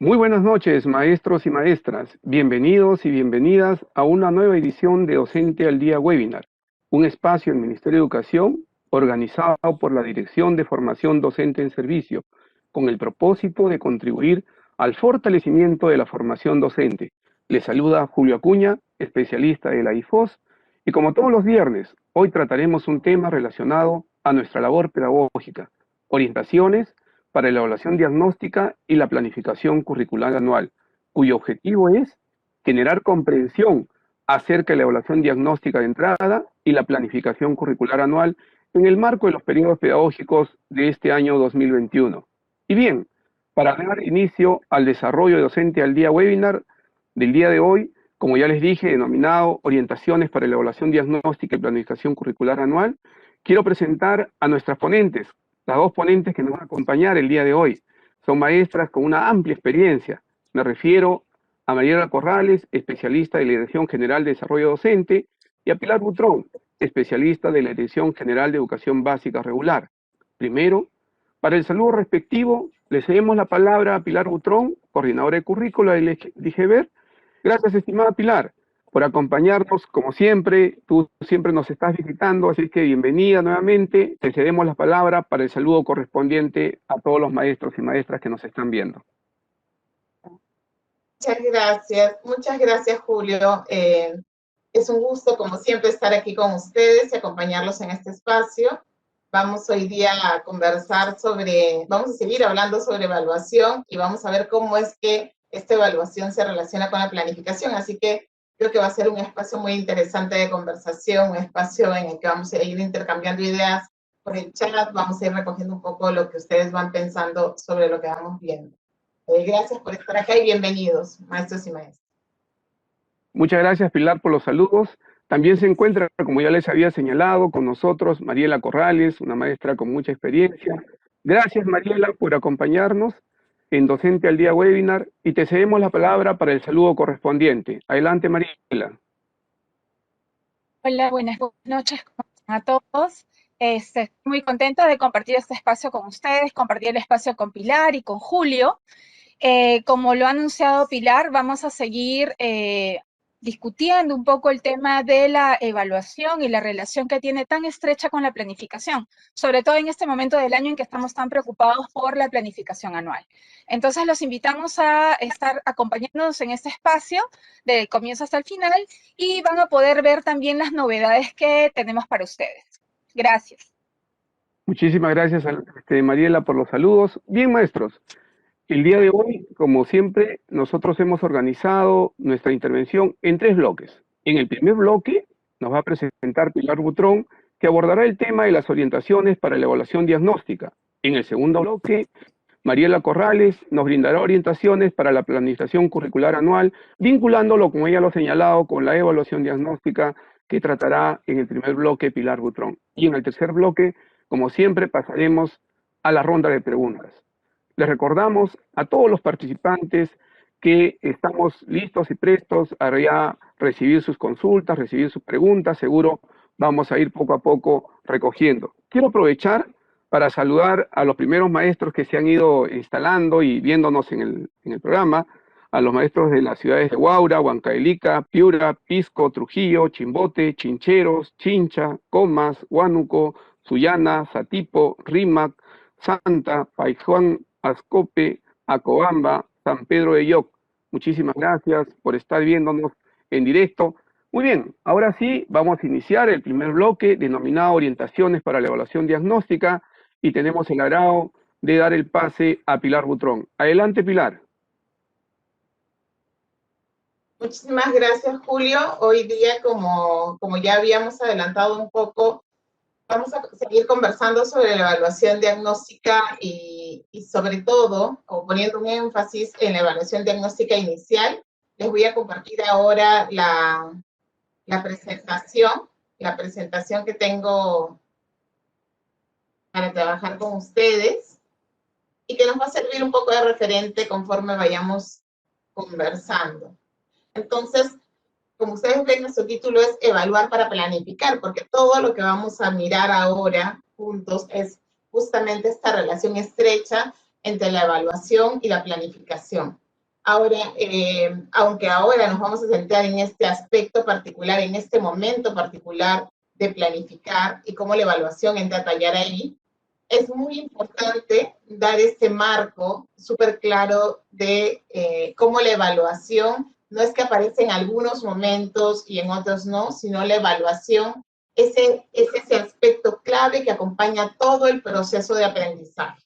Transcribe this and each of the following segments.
Muy buenas noches, maestros y maestras. Bienvenidos y bienvenidas a una nueva edición de Docente al Día Webinar, un espacio del Ministerio de Educación organizado por la Dirección de Formación Docente en Servicio, con el propósito de contribuir al fortalecimiento de la formación docente. Les saluda Julio Acuña, especialista de la IFOS, y como todos los viernes, hoy trataremos un tema relacionado a nuestra labor pedagógica, orientaciones para la evaluación diagnóstica y la planificación curricular anual, cuyo objetivo es generar comprensión acerca de la evaluación diagnóstica de entrada y la planificación curricular anual en el marco de los periodos pedagógicos de este año 2021. Y bien, para dar inicio al desarrollo de Docente al Día webinar del día de hoy, como ya les dije, denominado Orientaciones para la evaluación diagnóstica y planificación curricular anual, quiero presentar a nuestras ponentes. Las dos ponentes que nos van a acompañar el día de hoy son maestras con una amplia experiencia. Me refiero a Mariela Corrales, especialista de la Dirección General de Desarrollo Docente, y a Pilar Butrón, especialista de la Dirección General de Educación Básica Regular. Primero, para el saludo respectivo, le cedemos la palabra a Pilar Butrón, coordinadora de currícula del DIGEVER. Gracias, estimada Pilar, por acompañarnos, como siempre. Tú siempre nos estás visitando, así que bienvenida nuevamente. Te cedemos la palabra para el saludo correspondiente a todos los maestros y maestras que nos están viendo. Muchas gracias Julio. Es un gusto, como siempre, estar aquí con ustedes y acompañarlos en este espacio. Vamos hoy día a conversar vamos a seguir hablando sobre evaluación y vamos a ver cómo es que esta evaluación se relaciona con la planificación, así que creo que va a ser un espacio muy interesante de conversación, un espacio en el que vamos a ir intercambiando ideas por el chat, vamos a ir recogiendo un poco lo que ustedes van pensando sobre lo que vamos viendo. Gracias por estar acá y bienvenidos, maestros y maestras. Muchas gracias, Pilar, por los saludos. También se encuentra, como ya les había señalado, con nosotros Mariela Corrales, una maestra con mucha experiencia. Gracias, Mariela, por acompañarnos en Docente al Día webinar, y te cedemos la palabra para el saludo correspondiente. Adelante, Mariela. Hola, buenas noches a todos. Estoy muy contenta de compartir este espacio con ustedes, compartir el espacio con Pilar y con Julio. Como lo ha anunciado Pilar, vamos a seguir discutiendo un poco el tema de la evaluación y la relación que tiene tan estrecha con la planificación, sobre todo en este momento del año en que estamos tan preocupados por la planificación anual. Entonces los invitamos a estar acompañándonos en este espacio del comienzo hasta el final y van a poder ver también las novedades que tenemos para ustedes. Gracias. Muchísimas gracias, Mariela, por los saludos. Bien, maestros. El día de hoy, como siempre, nosotros hemos organizado nuestra intervención en 3 bloques. En el primer bloque nos va a presentar Pilar Butrón, que abordará el tema de las orientaciones para la evaluación diagnóstica. En el segundo bloque, Mariela Corrales nos brindará orientaciones para la planificación curricular anual, vinculándolo, como ella lo ha señalado, con la evaluación diagnóstica que tratará en el primer bloque Pilar Butrón. Y en el tercer bloque, como siempre, pasaremos a la ronda de preguntas. Les recordamos a todos los participantes que estamos listos y prestos a ya recibir sus consultas, recibir sus preguntas. Seguro vamos a ir poco a poco recogiendo. Quiero aprovechar para saludar a los primeros maestros que se han ido instalando y viéndonos en el programa, a los maestros de las ciudades de Huaura, Huancavelica, Piura, Pisco, Trujillo, Chimbote, Chincheros, Chincha, Comas, Huánuco, Sullana, Satipo, Rímac, Santa, Paijuán, Ascope, Acobamba, San Pedro de Yoc. Muchísimas gracias por estar viéndonos en directo. Muy bien, ahora sí vamos a iniciar el primer bloque denominado Orientaciones para la Evaluación Diagnóstica y tenemos el agrado de dar el pase a Pilar Butrón. Adelante, Pilar. Muchísimas gracias, Julio. Hoy día, como ya habíamos adelantado un poco, vamos a seguir conversando sobre la evaluación diagnóstica y sobre todo, o poniendo un énfasis en la evaluación diagnóstica inicial. Les voy a compartir ahora la presentación que tengo para trabajar con ustedes y que nos va a servir un poco de referente conforme vayamos conversando. Entonces, como ustedes ven, nuestro título es Evaluar para planificar, porque todo lo que vamos a mirar ahora juntos es justamente esta relación estrecha entre la evaluación y la planificación. Ahora, aunque ahora nos vamos a centrar en este aspecto particular, en este momento particular de planificar y cómo la evaluación entra a tallar ahí, es muy importante dar este marco súper claro de cómo la evaluación no es que aparece en algunos momentos y en otros no, sino la evaluación es ese aspecto clave que acompaña todo el proceso de aprendizaje.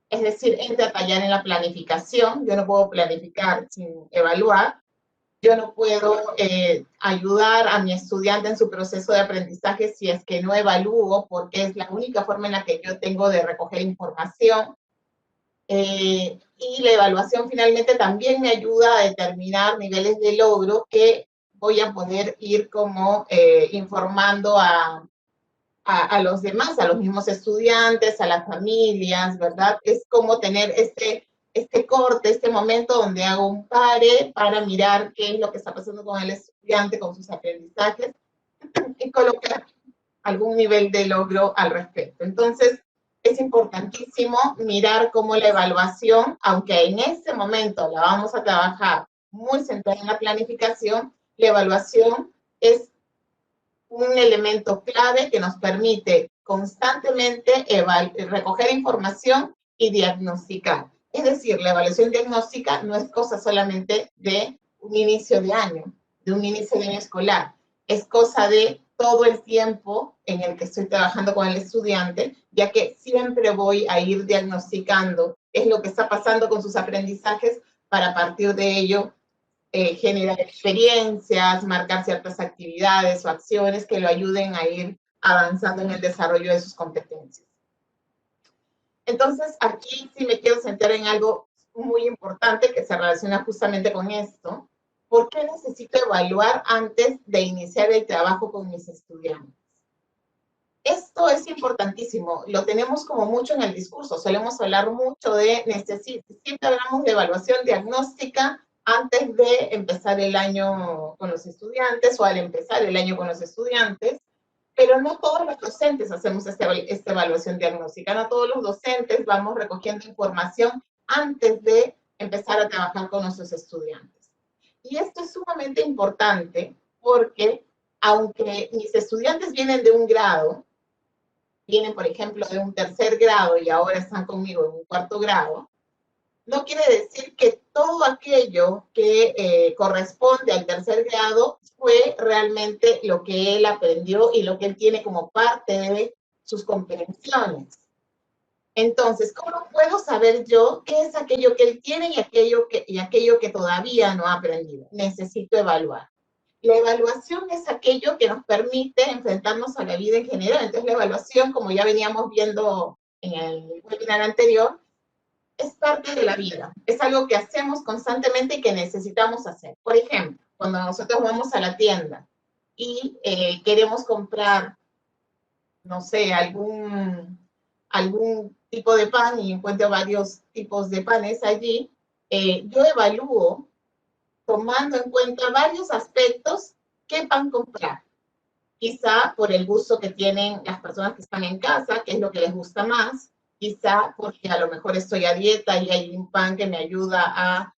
Es decir, entra a tallar en la planificación. Yo no puedo planificar sin evaluar. Yo no puedo ayudar a mi estudiante en su proceso de aprendizaje si es que no evalúo, porque es la única forma en la que yo tengo de recoger información. Y la evaluación finalmente también me ayuda a determinar niveles de logro que voy a poder ir como informando a los demás, a los mismos estudiantes, a las familias, ¿verdad? Es como tener este corte, este momento donde hago un pare para mirar qué es lo que está pasando con el estudiante, con sus aprendizajes, y colocar algún nivel de logro al respecto. Entonces, es importantísimo mirar cómo la evaluación, aunque en este momento la vamos a trabajar muy centrada en la planificación, la evaluación es un elemento clave que nos permite constantemente recoger información y diagnosticar. Es decir, la evaluación diagnóstica no es cosa solamente de un inicio de año escolar, es cosa de todo el tiempo en el que estoy trabajando con el estudiante, ya que siempre voy a ir diagnosticando qué es lo que está pasando con sus aprendizajes para a partir de ello generar experiencias, marcar ciertas actividades o acciones que lo ayuden a ir avanzando en el desarrollo de sus competencias. Entonces, aquí sí me quiero centrar en algo muy importante que se relaciona justamente con esto. ¿Por qué necesito evaluar antes de iniciar el trabajo con mis estudiantes? Esto es importantísimo, lo tenemos como mucho en el discurso, solemos hablar mucho de siempre hablamos de evaluación diagnóstica antes de empezar el año con los estudiantes o al empezar el año con los estudiantes, pero no todos los docentes hacemos esta evaluación diagnóstica, no todos los docentes vamos recogiendo información antes de empezar a trabajar con nuestros estudiantes. Y esto es sumamente importante porque aunque mis estudiantes vienen de un grado, vienen, por ejemplo, de un tercer grado y ahora están conmigo en un cuarto grado, no quiere decir que todo aquello que corresponde al tercer grado fue realmente lo que él aprendió y lo que él tiene como parte de sus comprensiones. Entonces, ¿cómo puedo saber yo qué es aquello que él tiene y aquello que todavía no ha aprendido? Necesito evaluar. La evaluación es aquello que nos permite enfrentarnos a la vida en general. Entonces, la evaluación, como ya veníamos viendo en el webinar anterior, es parte de la vida. Es algo que hacemos constantemente y que necesitamos hacer. Por ejemplo, cuando nosotros vamos a la tienda y queremos comprar, no sé, algún tipo de pan y encuentro varios tipos de panes allí, yo evalúo tomando en cuenta varios aspectos qué pan comprar. Quizá por el gusto que tienen las personas que están en casa, qué es lo que les gusta más, quizá porque a lo mejor estoy a dieta y hay un pan que me ayuda a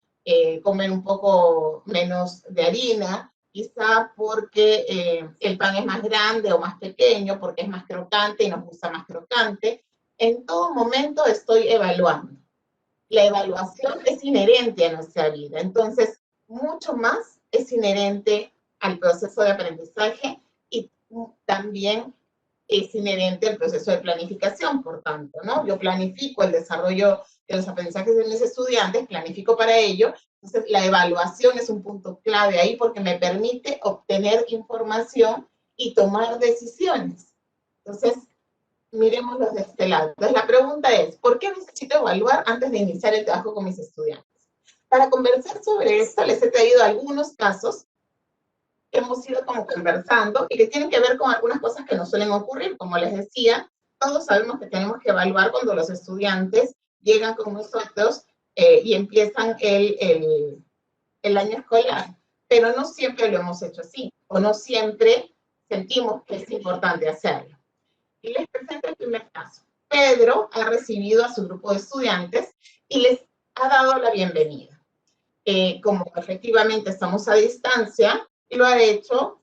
comer un poco menos de harina, quizá porque el pan es más grande o más pequeño, porque es más crocante y nos gusta más crocante. En todo momento estoy evaluando. La evaluación es inherente a nuestra vida, entonces mucho más es inherente al proceso de aprendizaje y también es inherente al proceso de planificación, por tanto, ¿no? Yo planifico el desarrollo de los aprendizajes de mis estudiantes, planifico para ello, entonces la evaluación es un punto clave ahí porque me permite obtener información y tomar decisiones. Entonces, miremoslo de este lado. Entonces, la pregunta es, ¿por qué necesito evaluar antes de iniciar el trabajo con mis estudiantes? Para conversar sobre esto, les he traído algunos casos que hemos ido como conversando y que tienen que ver con algunas cosas que nos suelen ocurrir. Como les decía, todos sabemos que tenemos que evaluar cuando los estudiantes llegan con nosotros y empiezan el año escolar, pero no siempre lo hemos hecho así, o no siempre sentimos que es importante hacerlo. Y les presento el primer caso. Pedro ha recibido a su grupo de estudiantes y les ha dado la bienvenida. como efectivamente estamos a distancia, lo ha hecho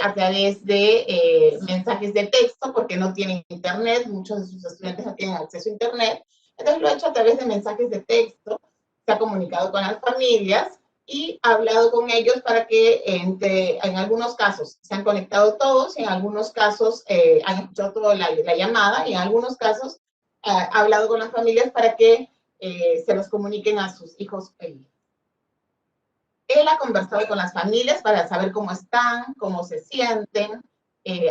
a través de mensajes de texto, porque no tienen internet, muchos de sus estudiantes no tienen acceso a internet, entonces lo ha hecho a través de mensajes de texto, se ha comunicado con las familias y ha hablado con ellos para que en algunos casos se han conectado todos, y en algunos casos han escuchado toda la llamada, y en algunos casos ha hablado con las familias para que se los comuniquen a sus hijos e hijas. Él ha conversado con las familias para saber cómo están, cómo se sienten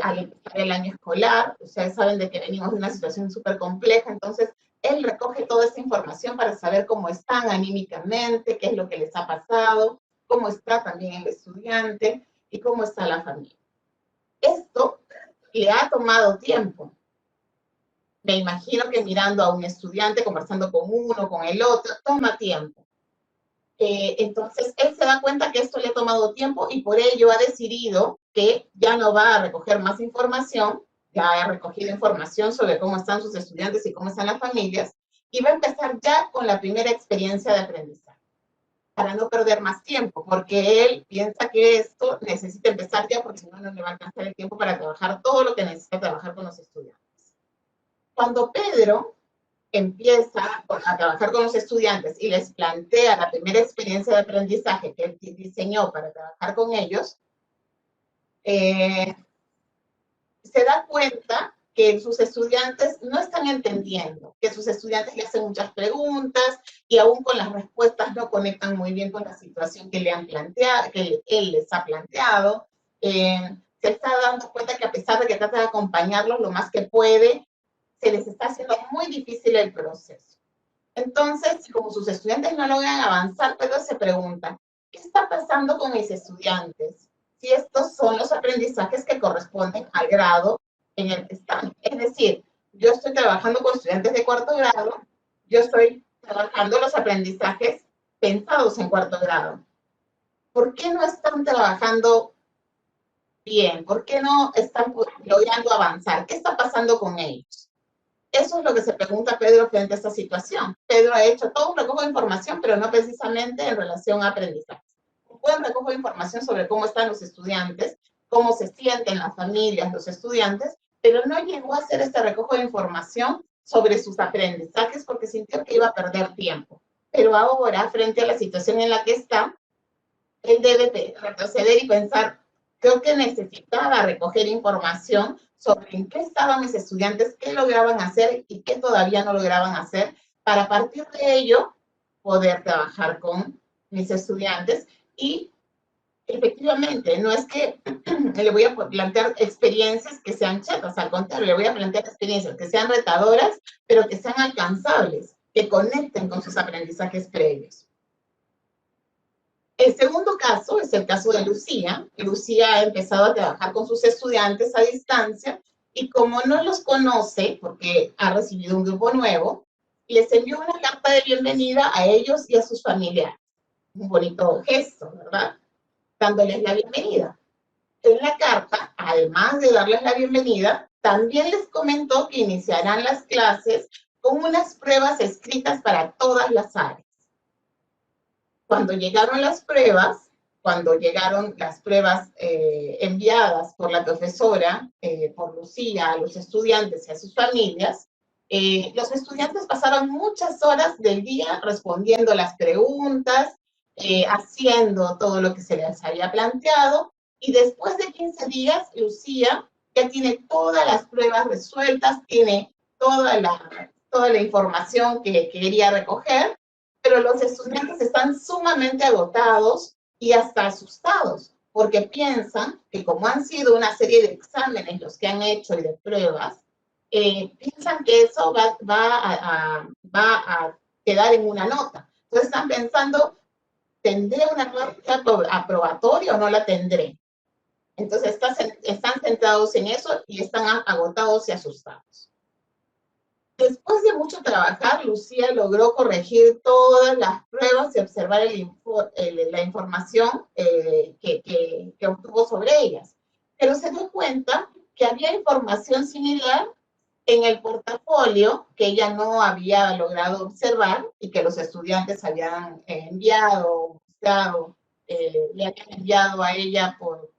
al empezar el año escolar. Ustedes saben de que venimos de una situación súper compleja, entonces él recoge toda esa información para saber cómo están anímicamente, qué es lo que les ha pasado, cómo está también el estudiante y cómo está la familia. Esto le ha tomado tiempo. Me imagino que mirando a un estudiante, conversando con uno, con el otro, toma tiempo. Entonces, él se da cuenta que esto le ha tomado tiempo y por ello ha decidido que ya no va a recoger más información, ya ha recogido información sobre cómo están sus estudiantes y cómo están las familias, y va a empezar ya con la primera experiencia de aprendizaje, para no perder más tiempo, porque él piensa que esto necesita empezar ya, porque si no, no le va a alcanzar el tiempo para trabajar todo lo que necesita trabajar con los estudiantes. Cuando Pedro empieza a trabajar con los estudiantes y les plantea la primera experiencia de aprendizaje que él diseñó para trabajar con ellos, se da cuenta que sus estudiantes no están entendiendo, que sus estudiantes le hacen muchas preguntas y aún con las respuestas no conectan muy bien con la situación que le han planteado, que él les ha planteado. Se está dando cuenta que a pesar de que trata de acompañarlos lo más que puede, se les está haciendo muy difícil el proceso. Entonces, como sus estudiantes no logran avanzar, Pedro se pregunta, ¿qué está pasando con mis estudiantes? Si estos son los aprendizajes que corresponden al grado en el que están. Es decir, yo estoy trabajando con estudiantes de cuarto grado, yo estoy trabajando los aprendizajes pensados en cuarto grado. ¿Por qué no están trabajando bien? ¿Por qué no están logrando avanzar? ¿Qué está pasando con ellos? Eso es lo que se pregunta Pedro frente a esta situación. Pedro ha hecho todo un recojo de información, pero no precisamente en relación a aprendizaje. Un buen recojo de información sobre cómo están los estudiantes, cómo se sienten las familias, los estudiantes, pero no llegó a hacer este recojo de información sobre sus aprendizajes porque sintió que iba a perder tiempo. Pero ahora, frente a la situación en la que está, él debe retroceder y pensar, creo que necesitaba recoger información sobre en qué estaban mis estudiantes, qué lograban hacer y qué todavía no lograban hacer, para a partir de ello poder trabajar con mis estudiantes. Y efectivamente, no es que le voy a plantear experiencias que sean chetas, al contrario, le voy a plantear experiencias que sean retadoras, pero que sean alcanzables, que conecten con sus aprendizajes previos. El segundo caso es el caso de Lucía. Lucía ha empezado a trabajar con sus estudiantes a distancia y como no los conoce, porque ha recibido un grupo nuevo, les envió una carta de bienvenida a ellos y a sus familiares. Un bonito gesto, ¿verdad? Dándoles la bienvenida. En la carta, además de darles la bienvenida, también les comentó que iniciarán las clases con unas pruebas escritas para todas las áreas. Cuando llegaron las pruebas enviadas por la profesora, por Lucía, a los estudiantes y a sus familias, los estudiantes pasaron muchas horas del día respondiendo las preguntas, haciendo todo lo que se les había planteado, y después de 15 días, Lucía ya tiene todas las pruebas resueltas, tiene toda la información que quería recoger, pero los estudiantes están sumamente agotados y hasta asustados, porque piensan que como han sido una serie de exámenes los que han hecho y de pruebas, piensan que eso va a quedar en una nota. Entonces están pensando, ¿tendré una nota aprobatoria o no la tendré? Entonces están centrados en eso y están agotados y asustados. Después de mucho trabajar, Lucía logró corregir todas las pruebas y observar la información que obtuvo sobre ellas. Pero se dio cuenta que había información similar en el portafolio que ella no había logrado observar y que los estudiantes habían enviado, buscado, le habían enviado a ella por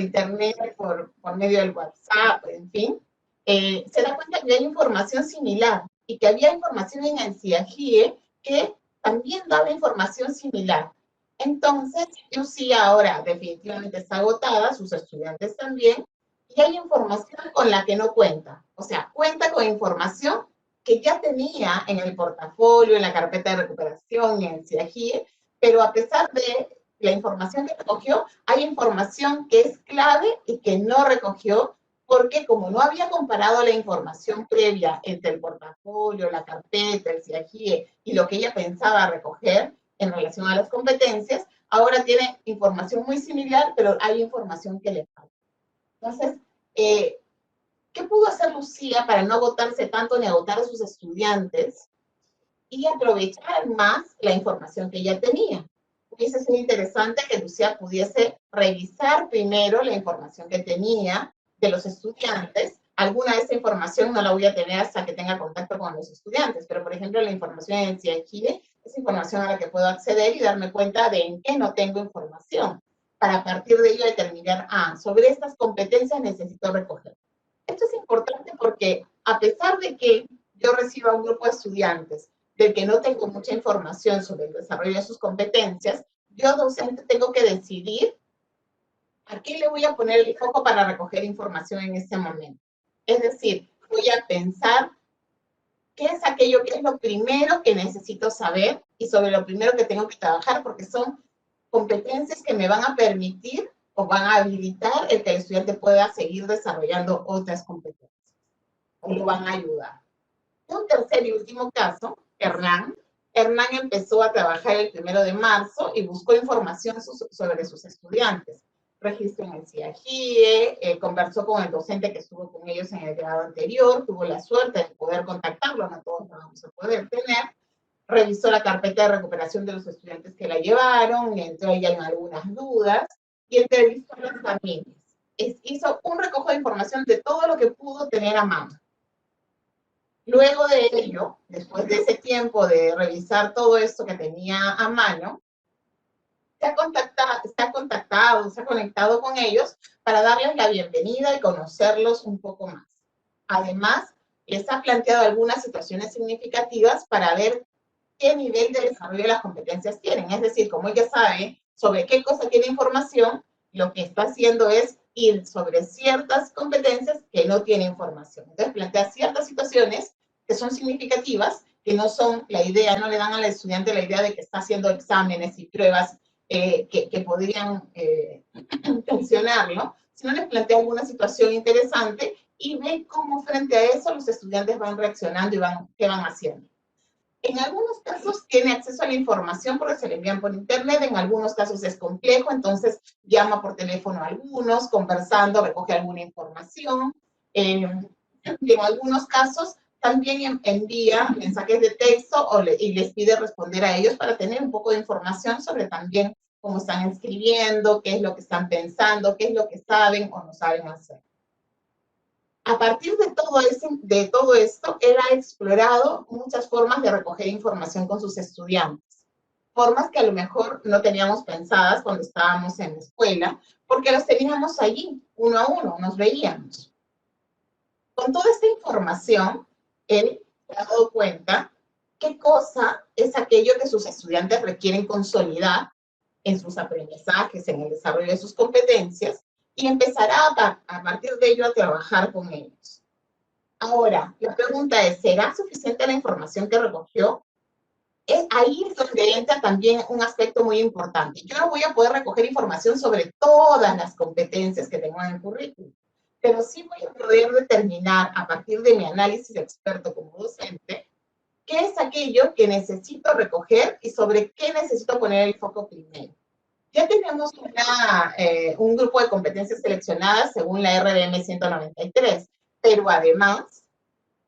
internet, por medio del WhatsApp, en fin, se da cuenta que hay información similar y que había información en el CIAGIE que también daba información similar. Entonces, Lucía ahora definitivamente está agotada, sus estudiantes también, y hay información con la que no cuenta. O sea, cuenta con información que ya tenía en el portafolio, en la carpeta de recuperación, en el CIAGIE, pero a pesar de la información que recogió, hay información que es clave y que no recogió, porque como no había comparado la información previa entre el portafolio, la carpeta, el CIAGIE y lo que ella pensaba recoger en relación a las competencias, ahora tiene información muy similar, pero hay información que le falta. Entonces, ¿qué pudo hacer Lucía para no agotarse tanto ni agotar a sus estudiantes y aprovechar más la información que ella tenía? Hubiese sido interesante que Lucía pudiese revisar primero la información que tenía de los estudiantes. Alguna de esa información no la voy a tener hasta que tenga contacto con los estudiantes, pero por ejemplo la información en el CIAGIE es información a la que puedo acceder y darme cuenta de en qué no tengo información, para a partir de ello determinar, sobre estas competencias necesito recoger. Esto es importante porque a pesar de que yo reciba un grupo de estudiantes del que no tengo mucha información sobre el desarrollo de sus competencias, yo docente tengo que decidir a qué le voy a poner el foco para recoger información en este momento. Es decir, voy a pensar qué es aquello que es lo primero que necesito saber y sobre lo primero que tengo que trabajar, porque son competencias que me van a permitir o van a habilitar el que el estudiante pueda seguir desarrollando otras competencias o lo van a ayudar. Un tercer y último caso, Hernán empezó a trabajar el 1 de marzo y buscó información sobre sus estudiantes. Registro en el CIAGIE, conversó con el docente que estuvo con ellos en el grado anterior, tuvo la suerte de poder contactarlo, no todos lo vamos a poder tener. Revisó la carpeta de recuperación de los estudiantes que la llevaron, entre ellas hay algunas dudas, y entrevistó a las familias. Hizo un recojo de información de todo lo que pudo tener a mano. Luego de ello, después de ese tiempo de revisar todo esto que tenía a mano, se ha conectado con ellos para darles la bienvenida y conocerlos un poco más. Además, les ha planteado algunas situaciones significativas para ver qué nivel de desarrollo de las competencias tienen. Es decir, como ella sabe sobre qué cosa tiene información, lo que está haciendo es ir sobre ciertas competencias que no tiene información. Entonces plantea ciertas situaciones que son significativas, que no son la idea, no le dan al estudiante la idea de que está haciendo exámenes y pruebas que podrían tensionarlo, sino les plantea alguna situación interesante y ve cómo frente a eso los estudiantes van reaccionando y qué van haciendo. En algunos casos tiene acceso a la información porque se le envían por internet, en algunos casos es complejo, entonces llama por teléfono a algunos, conversando, recoge alguna información. En algunos casos también envía mensajes de texto y les pide responder a ellos para tener un poco de información sobre también cómo están escribiendo, qué es lo que están pensando, qué es lo que saben o no saben hacer. A partir de todo esto, él ha explorado muchas formas de recoger información con sus estudiantes. Formas que a lo mejor no teníamos pensadas cuando estábamos en la escuela, porque los teníamos allí, uno a uno, nos veíamos. Con toda esta información, él se ha dado cuenta qué cosa es aquello que sus estudiantes requieren consolidar en sus aprendizajes, en el desarrollo de sus competencias, y empezará a partir de ello a trabajar con ellos. Ahora, la pregunta es, ¿será suficiente la información que recogió? Ahí es donde entra también un aspecto muy importante. Yo no voy a poder recoger información sobre todas las competencias que tengo en el currículum, pero sí voy a poder determinar, a partir de mi análisis experto como docente, qué es aquello que necesito recoger y sobre qué necesito poner el foco primero. Ya tenemos un grupo de competencias seleccionadas según la RDM 193, pero además,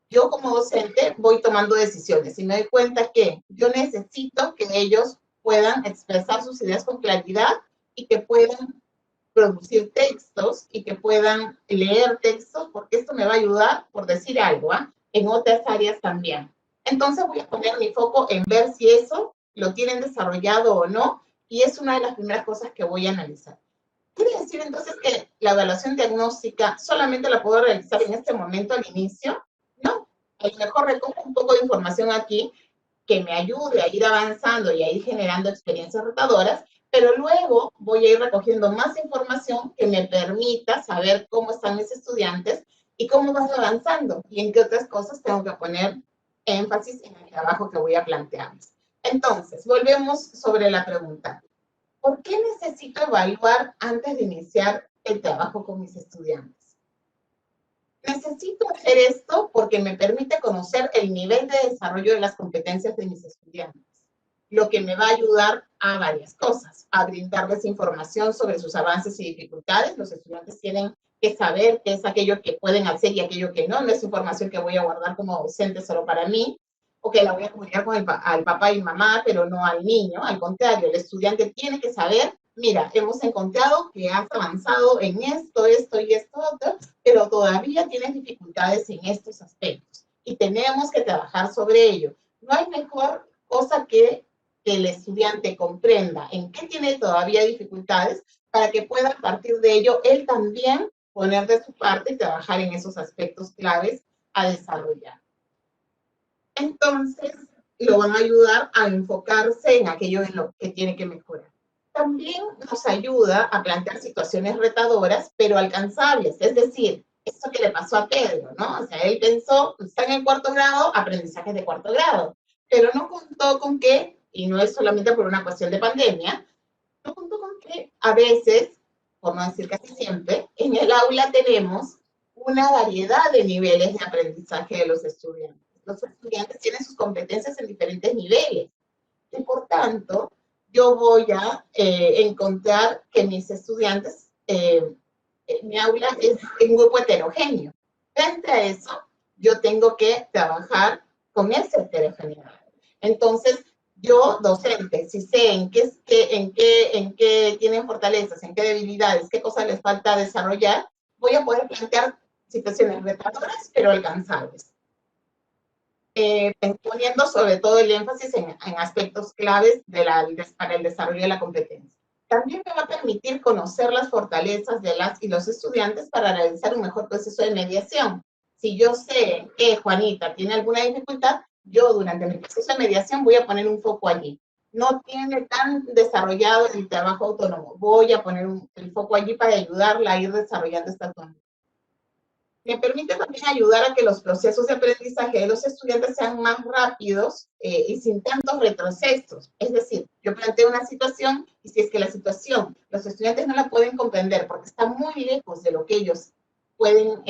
yo como docente voy tomando decisiones y me doy cuenta que yo necesito que ellos puedan expresar sus ideas con claridad y que puedan producir textos y que puedan leer textos, porque esto me va a ayudar, por decir algo, en otras áreas también. Entonces voy a poner mi foco en ver si eso lo tienen desarrollado o no, y es una de las primeras cosas que voy a analizar. ¿Quiere decir entonces que la evaluación diagnóstica solamente la puedo realizar en este momento al inicio? No, a lo mejor recojo un poco de información aquí que me ayude a ir avanzando y a ir generando experiencias retadoras, pero luego voy a ir recogiendo más información que me permita saber cómo están mis estudiantes y cómo van avanzando y en qué otras cosas tengo que poner énfasis en el trabajo que voy a plantearles. Entonces, volvemos sobre la pregunta. ¿Por qué necesito evaluar antes de iniciar el trabajo con mis estudiantes? Necesito hacer esto porque me permite conocer el nivel de desarrollo de las competencias de mis estudiantes, lo que me va a ayudar a varias cosas, a brindarles información sobre sus avances y dificultades. Los estudiantes tienen que saber qué es aquello que pueden hacer y aquello que no. No es información que voy a guardar como docente solo para mí, o que la voy a comunicar con al papá y mamá, pero no al niño. Al contrario, el estudiante tiene que saber, mira, hemos encontrado que has avanzado en esto, esto y esto otro, pero todavía tienes dificultades en estos aspectos y tenemos que trabajar sobre ello. No hay mejor cosa que el estudiante comprenda en qué tiene todavía dificultades para que pueda a partir de ello él también poner de su parte y trabajar en esos aspectos claves a desarrollar. Entonces, lo van a ayudar a enfocarse en aquello en lo que tiene que mejorar. También nos ayuda a plantear situaciones retadoras, pero alcanzables. Es decir, esto que le pasó a Pedro, ¿no? O sea, él pensó, está en el cuarto grado, aprendizajes de cuarto grado, pero no contó con que, y no es solamente por una cuestión de pandemia, no contó con que a veces, por no decir casi siempre, en el aula tenemos una variedad de niveles de aprendizaje de los estudiantes. Los estudiantes tienen sus competencias en diferentes niveles. Y por tanto, yo voy a encontrar que mis estudiantes, mi aula es un grupo heterogéneo. Frente a eso, yo tengo que trabajar con esa heterogeneidad. Entonces, yo, docente, si sé en qué tienen fortalezas, en qué debilidades, qué cosas les falta desarrollar, voy a poder plantear situaciones retadoras, pero alcanzables. Poniendo sobre todo el énfasis en aspectos claves para el desarrollo de la competencia. También me va a permitir conocer las fortalezas de las y los estudiantes para realizar un mejor proceso de mediación. Si yo sé que Juanita tiene alguna dificultad, yo durante mi proceso de mediación voy a poner un foco allí. No tiene tan desarrollado el trabajo autónomo. Voy a poner el foco allí para ayudarla a ir desarrollando esta autonomía. Me permite también ayudar a que los procesos de aprendizaje de los estudiantes sean más rápidos y sin tantos retrocesos. Es decir, yo planteo una situación y si es que la situación los estudiantes no la pueden comprender porque está muy lejos de lo que ellos pueden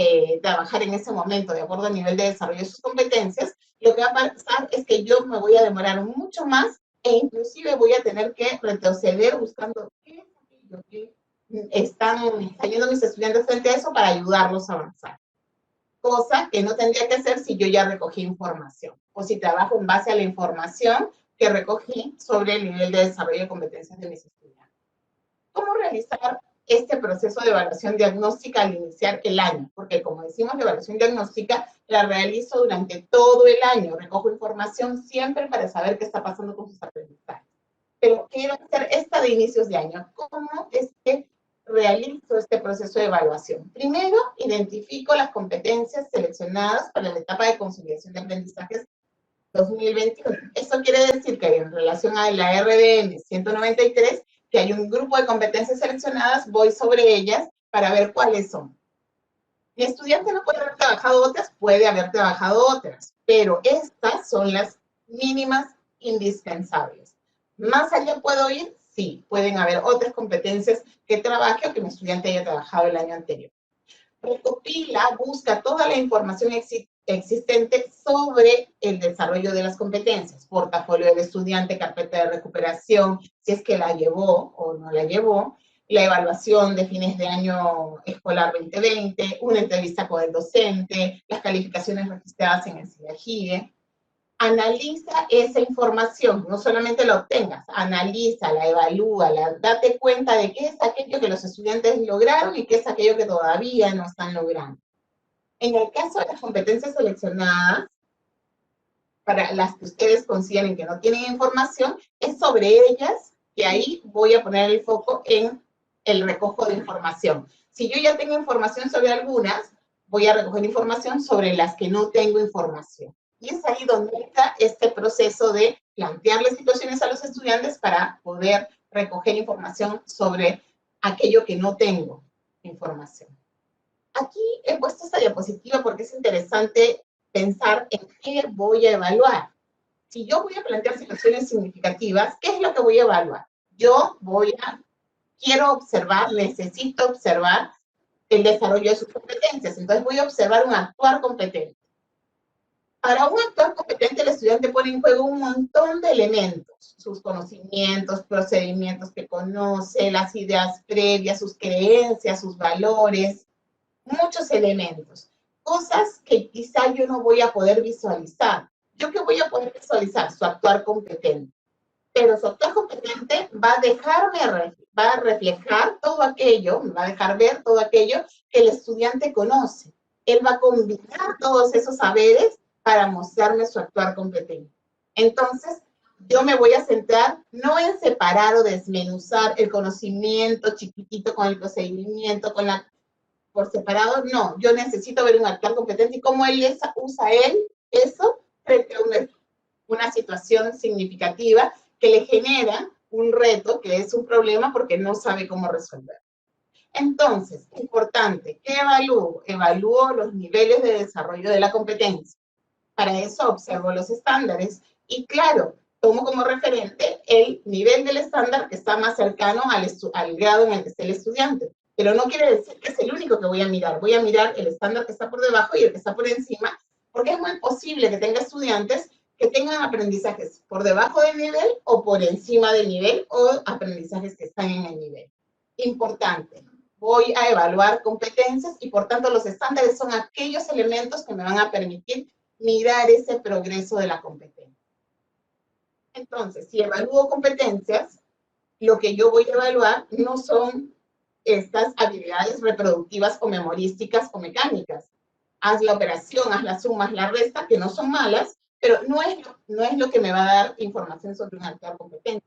trabajar en ese momento de acuerdo al nivel de desarrollo de sus competencias, lo que va a pasar es que yo me voy a demorar mucho más e inclusive voy a tener que retroceder buscando qué es aquello que están cayendo mis estudiantes frente a eso para ayudarlos a avanzar. Cosa que no tendría que hacer si yo ya recogí información o si trabajo en base a la información que recogí sobre el nivel de desarrollo de competencias de mis estudiantes. ¿Cómo realizar este proceso de evaluación diagnóstica al iniciar el año? Porque como decimos, la evaluación diagnóstica la realizo durante todo el año. Recojo información siempre para saber qué está pasando con sus aprendizajes. Pero quiero hacer esta de inicios de año. ¿Cómo es que realizo este proceso de evaluación? Primero, identifico las competencias seleccionadas para la etapa de consolidación de aprendizajes 2021. Eso quiere decir que en relación a la RDM 193, que hay un grupo de competencias seleccionadas, voy sobre ellas para ver cuáles son. Mi estudiante no puede haber trabajado otras, puede haber trabajado otras, pero estas son las mínimas indispensables. ¿Más allá puedo ir? Sí, pueden haber otras competencias que trabaje o que mi estudiante haya trabajado el año anterior. Recopila, busca toda la información existente sobre el desarrollo de las competencias. Portafolio del estudiante, carpeta de recuperación, si es que la llevó o no la llevó, la evaluación de fines de año escolar 2020, una entrevista con el docente, las calificaciones registradas en el CIAGIE. analiza esa información, no solamente la obtengas, analízala, evalúala, date cuenta de qué es aquello que los estudiantes lograron y qué es aquello que todavía no están logrando. En el caso de las competencias seleccionadas, para las que ustedes consideren que no tienen información, es sobre ellas que ahí voy a poner el foco en el recojo de información. Si yo ya tengo información sobre algunas, voy a recoger información sobre las que no tengo información. Y es ahí donde está este proceso de plantearle situaciones a los estudiantes para poder recoger información sobre aquello que no tengo información. Aquí he puesto esta diapositiva porque es interesante pensar en qué voy a evaluar. Si yo voy a plantear situaciones significativas, ¿qué es lo que voy a evaluar? Quiero observar, necesito observar el desarrollo de sus competencias. Entonces voy a observar un actuar competente. Para un actuar competente, el estudiante pone en juego un montón de elementos, sus conocimientos, procedimientos que conoce, las ideas previas, sus creencias, sus valores, muchos elementos, cosas que quizá yo no voy a poder visualizar. ¿Yo qué voy a poder visualizar? Su actuar competente. Pero su actuar competente va a reflejar todo aquello, me va a dejar ver todo aquello que el estudiante conoce. Él va a combinar todos esos saberes para mostrarme su actuar competente. Entonces, yo me voy a centrar no en separar o desmenuzar el conocimiento chiquitito con el procedimiento, por separado, no. Yo necesito ver un actuar competente y cómo usa eso frente a una situación significativa que le genera un reto, que es un problema porque no sabe cómo resolver. Entonces, importante, ¿qué evalúo? Evalúo los niveles de desarrollo de la competencia. Para eso observo los estándares y, claro, tomo como referente el nivel del estándar que está más cercano al grado en el que esté el estudiante. Pero no quiere decir que es el único que voy a mirar. Voy a mirar el estándar que está por debajo y el que está por encima, porque es muy posible que tenga estudiantes que tengan aprendizajes por debajo del nivel o por encima del nivel o aprendizajes que están en el nivel. Importante, voy a evaluar competencias y por tanto los estándares son aquellos elementos que me van a permitir mirar ese progreso de la competencia. Entonces, si evalúo competencias, lo que yo voy a evaluar no son estas habilidades reproductivas o memorísticas o mecánicas. Haz la operación, haz la suma, haz la resta, que no son malas, pero no es lo que me va a dar información sobre un actuar competente.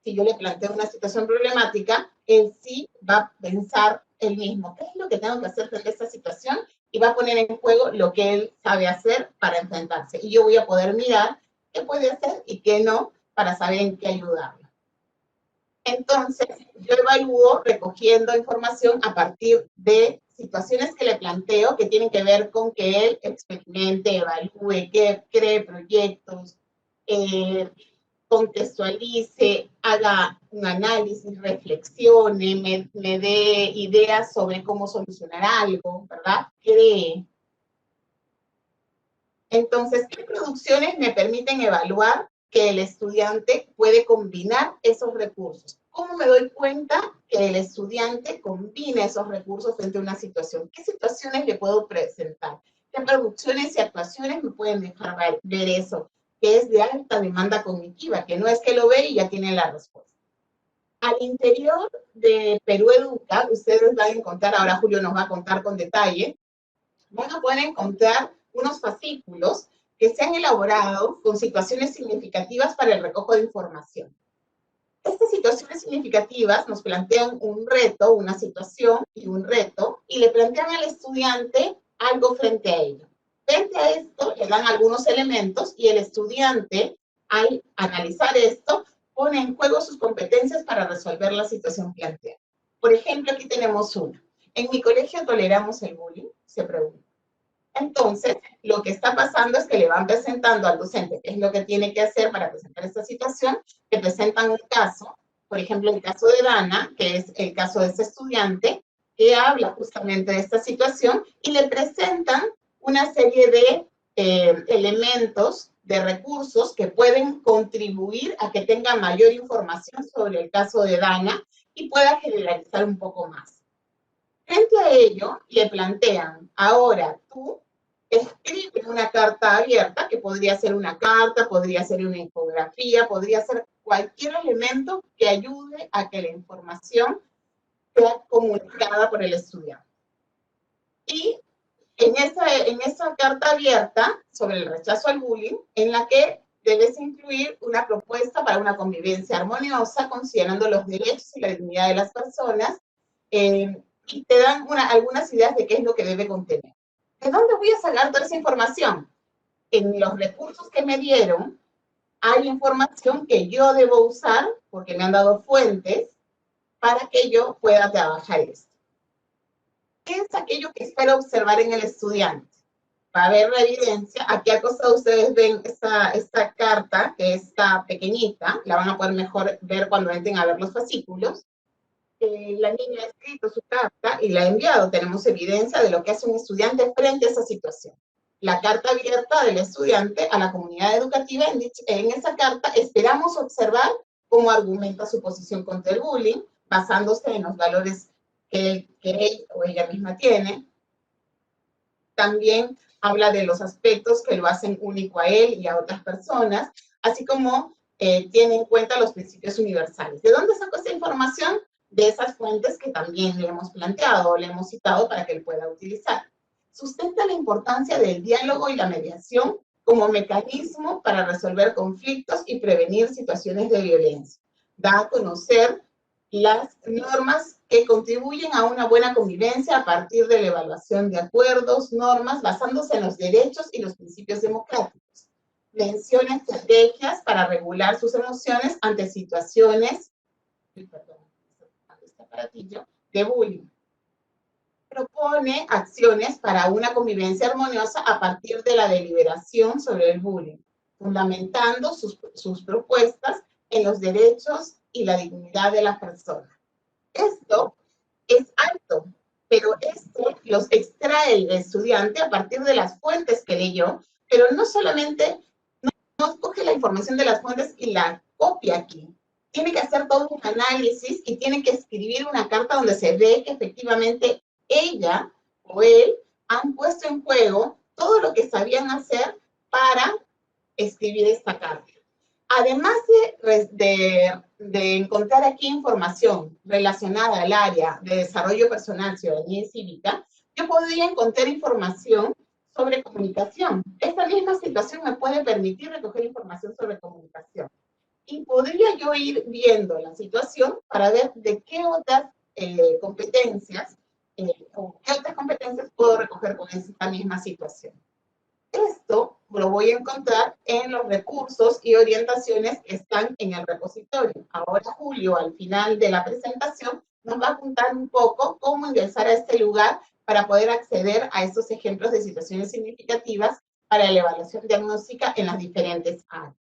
Si yo le planteo una situación problemática, él sí va a pensar él mismo, ¿qué es lo que tengo que hacer frente a esta situación? Y va a poner en juego lo que él sabe hacer para enfrentarse. Y yo voy a poder mirar qué puede hacer y qué no, para saber en qué ayudarlo. Entonces, yo evalúo recogiendo información a partir de situaciones que le planteo que tienen que ver con que él experimente, evalúe, que cree proyectos, contextualice, haga un análisis, reflexione, me dé ideas sobre cómo solucionar algo, ¿verdad? Cree. Entonces, ¿qué producciones me permiten evaluar que el estudiante puede combinar esos recursos? ¿Cómo me doy cuenta que el estudiante combina esos recursos frente a una situación? ¿Qué situaciones le puedo presentar? ¿Qué producciones y actuaciones me pueden dejar ver eso? Que es de alta demanda cognitiva, que no es que lo ve y ya tiene la respuesta. Al interior de Perú Educa, ustedes van a encontrar, ahora Julio nos va a contar con detalle, van a poder encontrar unos fascículos que se han elaborado con situaciones significativas para el recojo de información. Estas situaciones significativas nos plantean un reto, una situación y un reto, y le plantean al estudiante algo frente a ello. Frente a esto, le dan algunos elementos y el estudiante, al analizar esto, pone en juego sus competencias para resolver la situación planteada. Por ejemplo, aquí tenemos una. ¿En mi colegio toleramos el bullying? Se pregunta. Entonces, lo que está pasando es que le van presentando al docente qué es lo que tiene que hacer para presentar esta situación, que presentan un caso, por ejemplo, el caso de Dana, que es el caso de este estudiante, que habla justamente de esta situación, y le presentan una serie de elementos, de recursos que pueden contribuir a que tenga mayor información sobre el caso de Dana y pueda generalizar un poco más. Frente a ello, le plantean, ahora tú escribe una carta abierta, que podría ser una carta, podría ser una infografía, podría ser cualquier elemento que ayude a que la información sea comunicada por el estudiante. Y en esa carta abierta sobre el rechazo al bullying, en la que debes incluir una propuesta para una convivencia armoniosa, considerando los derechos y la dignidad de las personas, y te dan algunas ideas de qué es lo que debe contener. ¿De dónde voy a sacar toda esa información? En los recursos que me dieron, hay información que yo debo usar, porque me han dado fuentes, para que yo pueda trabajar esto. ¿Qué es aquello que espero observar en el estudiante? Va a ver la evidencia. Aquí al costado ustedes ven esta carta, que está pequeñita, la van a poder mejor ver cuando entren a ver los fascículos. La niña ha escrito su carta y la ha enviado. Tenemos evidencia de lo que hace un estudiante frente a esa situación. La carta abierta del estudiante a la comunidad educativa, en esa carta esperamos observar cómo argumenta su posición contra el bullying, basándose en los valores que él o ella misma tiene. También habla de los aspectos que lo hacen único a él y a otras personas, así como tiene en cuenta los principios universales. ¿De dónde sacó esa información? De esas fuentes que también le hemos planteado o le hemos citado para que él pueda utilizar. Sustenta la importancia del diálogo y la mediación como mecanismo para resolver conflictos y prevenir situaciones de violencia. Da a conocer las normas que contribuyen a una buena convivencia a partir de la evaluación de acuerdos, normas, basándose en los derechos y los principios democráticos. Menciona estrategias para regular sus emociones ante situaciones de bullying. Propone acciones para una convivencia armoniosa a partir de la deliberación sobre el bullying, fundamentando sus propuestas en los derechos y la dignidad de la persona. Esto es alto, pero esto los extrae el estudiante a partir de las fuentes que leyó, pero no solamente, no coge la información de las fuentes y la copia aquí. Tiene que hacer todo un análisis y tiene que escribir una carta donde se ve que efectivamente ella o él han puesto en juego todo lo que sabían hacer para escribir esta carta. Además de encontrar aquí información relacionada al área de desarrollo personal, ciudadanía y cívica, yo podría encontrar información sobre comunicación. Esta misma situación me puede permitir recoger información sobre comunicación. Y podría yo ir viendo la situación para ver de qué otras competencias o qué otras competencias puedo recoger con esta misma situación. Esto lo voy a encontrar en los recursos y orientaciones que están en el repositorio. Ahora Julio, al final de la presentación, nos va a contar un poco cómo ingresar a este lugar para poder acceder a estos ejemplos de situaciones significativas para la evaluación diagnóstica en las diferentes áreas.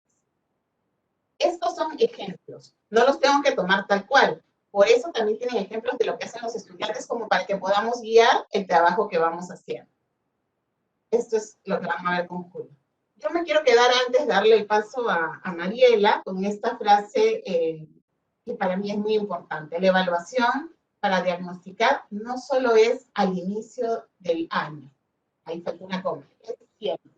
Estos son ejemplos, no los tengo que tomar tal cual. Por eso también tienen ejemplos de lo que hacen los estudiantes como para que podamos guiar el trabajo que vamos haciendo. Esto es lo que van a ver con Julio. Yo me quiero quedar antes de darle el paso a Mariela con esta frase que para mí es muy importante. La evaluación para diagnosticar no solo es al inicio del año. Ahí falta una coma. Es siempre.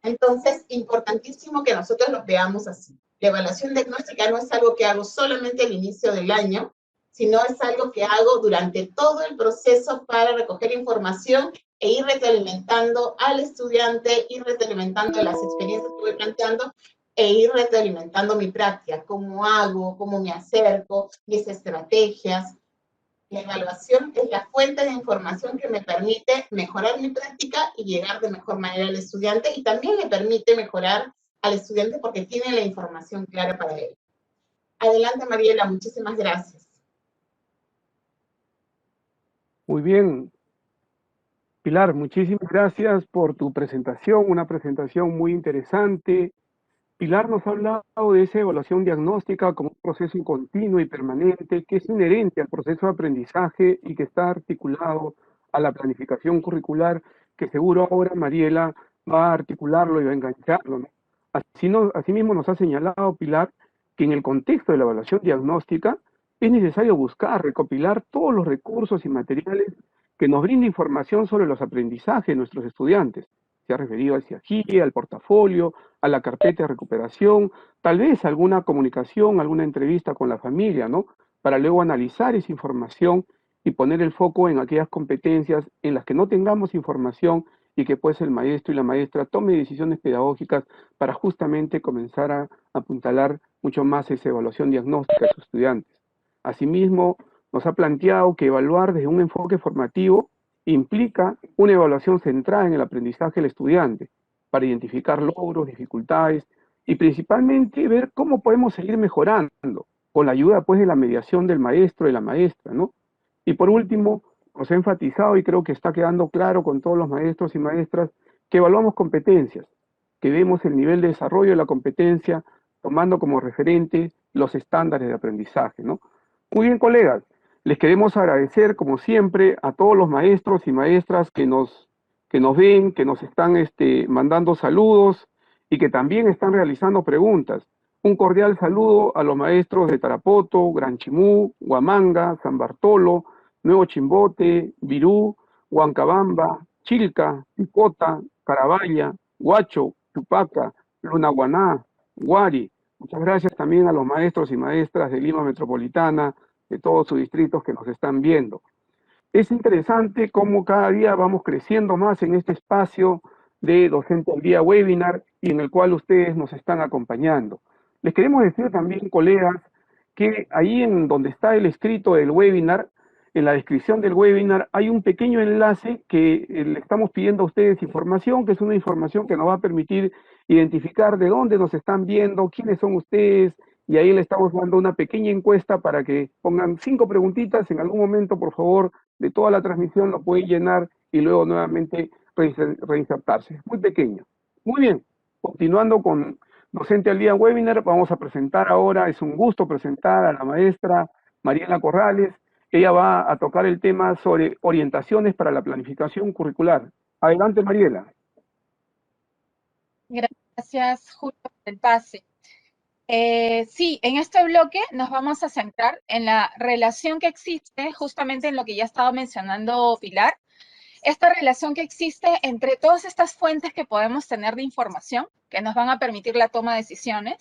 Entonces, importantísimo que nosotros lo veamos así. La evaluación diagnóstica no es algo que hago solamente al inicio del año, sino es algo que hago durante todo el proceso para recoger información e ir retroalimentando al estudiante, ir retroalimentando las experiencias que voy planteando e ir retroalimentando mi práctica, cómo hago, cómo me acerco, mis estrategias. La evaluación es la fuente de información que me permite mejorar mi práctica y llegar de mejor manera al estudiante, y también le permite mejorar al estudiante porque tiene la información clara para él. Adelante, Mariela, muchísimas gracias. Muy bien. Pilar, muchísimas gracias por tu presentación, una presentación muy interesante. Pilar nos ha hablado de esa evaluación diagnóstica como un proceso continuo y permanente que es inherente al proceso de aprendizaje y que está articulado a la planificación curricular, que seguro ahora Mariela va a articularlo y va a engancharlo, ¿no? Asimismo nos ha señalado Pilar que en el contexto de la evaluación diagnóstica es necesario buscar, recopilar todos los recursos y materiales que nos brinden información sobre los aprendizajes de nuestros estudiantes, Se ha referido hacia GIE, al portafolio, a la carpeta de recuperación, tal vez alguna comunicación, alguna entrevista con la familia, ¿no? Para luego analizar esa información y poner el foco en aquellas competencias en las que no tengamos información y que pues el maestro y la maestra tome decisiones pedagógicas para justamente comenzar a apuntalar mucho más esa evaluación diagnóstica de sus estudiantes. Asimismo, nos ha planteado que evaluar desde un enfoque formativo implica una evaluación centrada en el aprendizaje del estudiante para identificar logros, dificultades y principalmente ver cómo podemos seguir mejorando con la ayuda pues de la mediación del maestro y la maestra, ¿no? Y por último, nos ha enfatizado y creo que está quedando claro con todos los maestros y maestras que evaluamos competencias, que vemos el nivel de desarrollo de la competencia tomando como referente los estándares de aprendizaje, ¿no? Muy bien, colegas, les queremos agradecer, como siempre, a todos los maestros y maestras que nos ven, que nos están mandando saludos y que también están realizando preguntas. Un cordial saludo a los maestros de Tarapoto, Gran Chimú, Huamanga, San Bartolo, Nuevo Chimbote, Virú, Huancabamba, Chilca, Picota, Carabaya, Huacho, Chupaca, Lunaguaná, Guari. Muchas gracias también a los maestros y maestras de Lima Metropolitana, de todos sus distritos que nos están viendo. Es interesante cómo cada día vamos creciendo más en este espacio de Docente al Día Webinar y en el cual ustedes nos están acompañando. Les queremos decir también, colegas, que ahí en donde está el escrito del webinar, en la descripción del webinar, hay un pequeño enlace que le estamos pidiendo a ustedes información, que es una información que nos va a permitir identificar de dónde nos están viendo, quiénes son ustedes, y ahí le estamos dando una pequeña encuesta para que pongan 5 preguntitas en algún momento, por favor, de toda la transmisión, lo pueden llenar y luego nuevamente reinsertarse. Muy pequeño. Muy bien, continuando con Docente al Día Webinar, vamos a presentar ahora, es un gusto presentar a la maestra Mariela Corrales. Ella va a tocar el tema sobre orientaciones para la planificación curricular. Adelante, Mariela. Gracias, Julio, por el pase. Sí, en este bloque nos vamos a centrar en la relación que existe, justamente en lo que ya estaba mencionando Pilar, esta relación que existe entre todas estas fuentes que podemos tener de información, que nos van a permitir la toma de decisiones,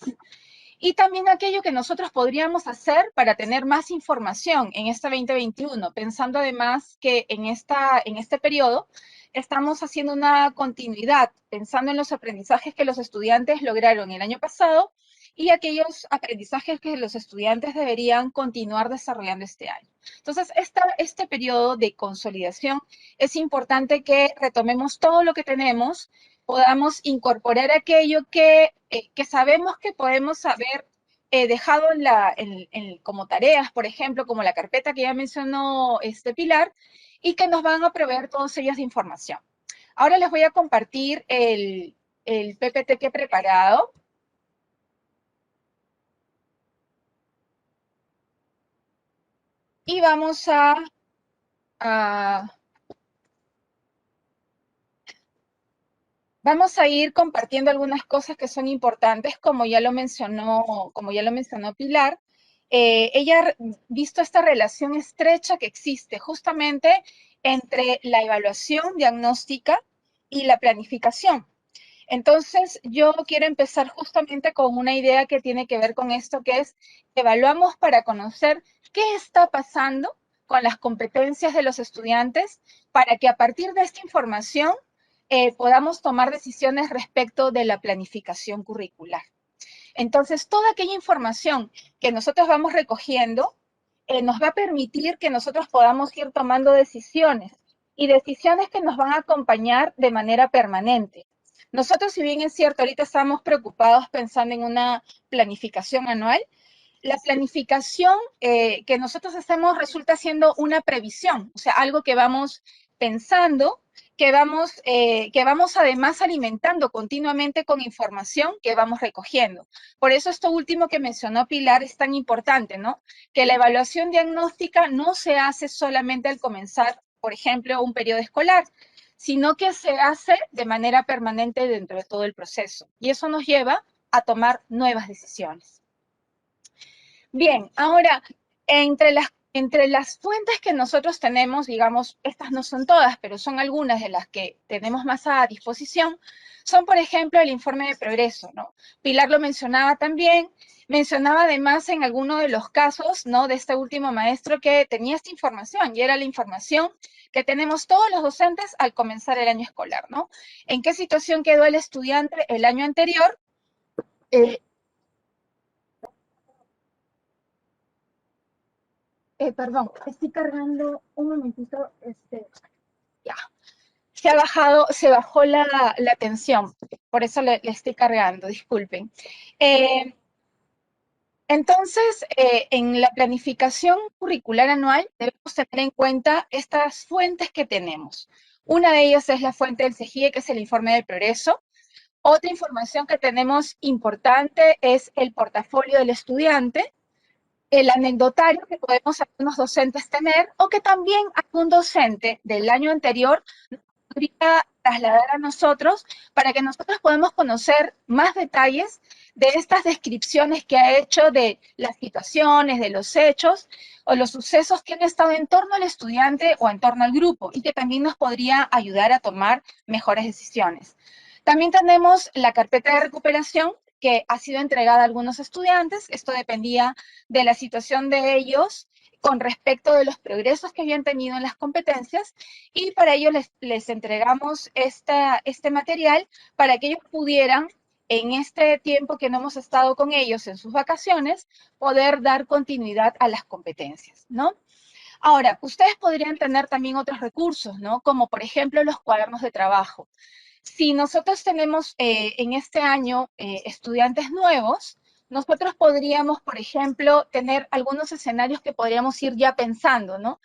y también aquello que nosotros podríamos hacer para tener más información en este 2021, pensando además que en este periodo estamos haciendo una continuidad, pensando en los aprendizajes que los estudiantes lograron el año pasado y aquellos aprendizajes que los estudiantes deberían continuar desarrollando este año. Entonces, este periodo de consolidación es importante que retomemos todo lo que tenemos, podamos incorporar aquello que sabemos que podemos haber dejado como tareas, por ejemplo, como la carpeta que ya mencionó Pilar, y que nos van a proveer todos ellos de información. Ahora les voy a compartir el PPT que he preparado. Y vamos a ir compartiendo algunas cosas que son importantes, como ya lo mencionó Pilar. Ella ha visto esta relación estrecha que existe justamente entre la evaluación diagnóstica y la planificación. Entonces, yo quiero empezar justamente con una idea que tiene que ver con esto, que es evaluamos para conocer qué está pasando con las competencias de los estudiantes para que a partir de esta información podamos tomar decisiones respecto de la planificación curricular. Entonces, toda aquella información que nosotros vamos recogiendo nos va a permitir que nosotros podamos ir tomando decisiones y decisiones que nos van a acompañar de manera permanente. Nosotros, si bien es cierto, ahorita estamos preocupados pensando en una planificación anual, la planificación que nosotros hacemos resulta siendo una previsión, o sea, algo que vamos pensando, que vamos además alimentando continuamente con información que vamos recogiendo. Por eso esto último que mencionó Pilar es tan importante, ¿no? Que la evaluación diagnóstica no se hace solamente al comenzar, por ejemplo, un periodo escolar, sino que se hace de manera permanente dentro de todo el proceso. Y eso nos lleva a tomar nuevas decisiones. Bien, ahora, entre las Entre las fuentes que nosotros tenemos, digamos, estas no son todas, pero son algunas de las que tenemos más a disposición, son, por ejemplo, el informe de progreso, ¿no? Pilar lo mencionaba también, mencionaba además en alguno de los casos, ¿no?, de este último maestro que tenía esta información, y era la información que tenemos todos los docentes al comenzar el año escolar, ¿no? ¿En qué situación quedó el estudiante el año anterior? Perdón, estoy cargando un momentito, ya. Se bajó la tensión, por eso le estoy cargando, disculpen. Entonces, en la planificación curricular anual debemos tener en cuenta estas fuentes que tenemos. Una de ellas es la fuente del CEGIE, que es el informe del progreso. Otra información que tenemos importante es el portafolio del estudiante, el anecdotario que podemos algunos docentes tener, o que también algún docente del año anterior podría trasladar a nosotros para que nosotros podamos conocer más detalles de estas descripciones que ha hecho de las situaciones, de los hechos o los sucesos que han estado en torno al estudiante o en torno al grupo, y que también nos podría ayudar a tomar mejores decisiones. También tenemos la carpeta de recuperación, que ha sido entregada a algunos estudiantes. Esto dependía de la situación de ellos con respecto de los progresos que habían tenido en las competencias, y para ello les entregamos este material para que ellos pudieran, en este tiempo que no hemos estado con ellos en sus vacaciones, poder dar continuidad a las competencias, ¿no? Ahora, ustedes podrían tener también otros recursos, ¿no? Como por ejemplo los cuadernos de trabajo. Si nosotros tenemos en este año estudiantes nuevos, nosotros podríamos, por ejemplo, tener algunos escenarios que podríamos ir ya pensando, ¿no?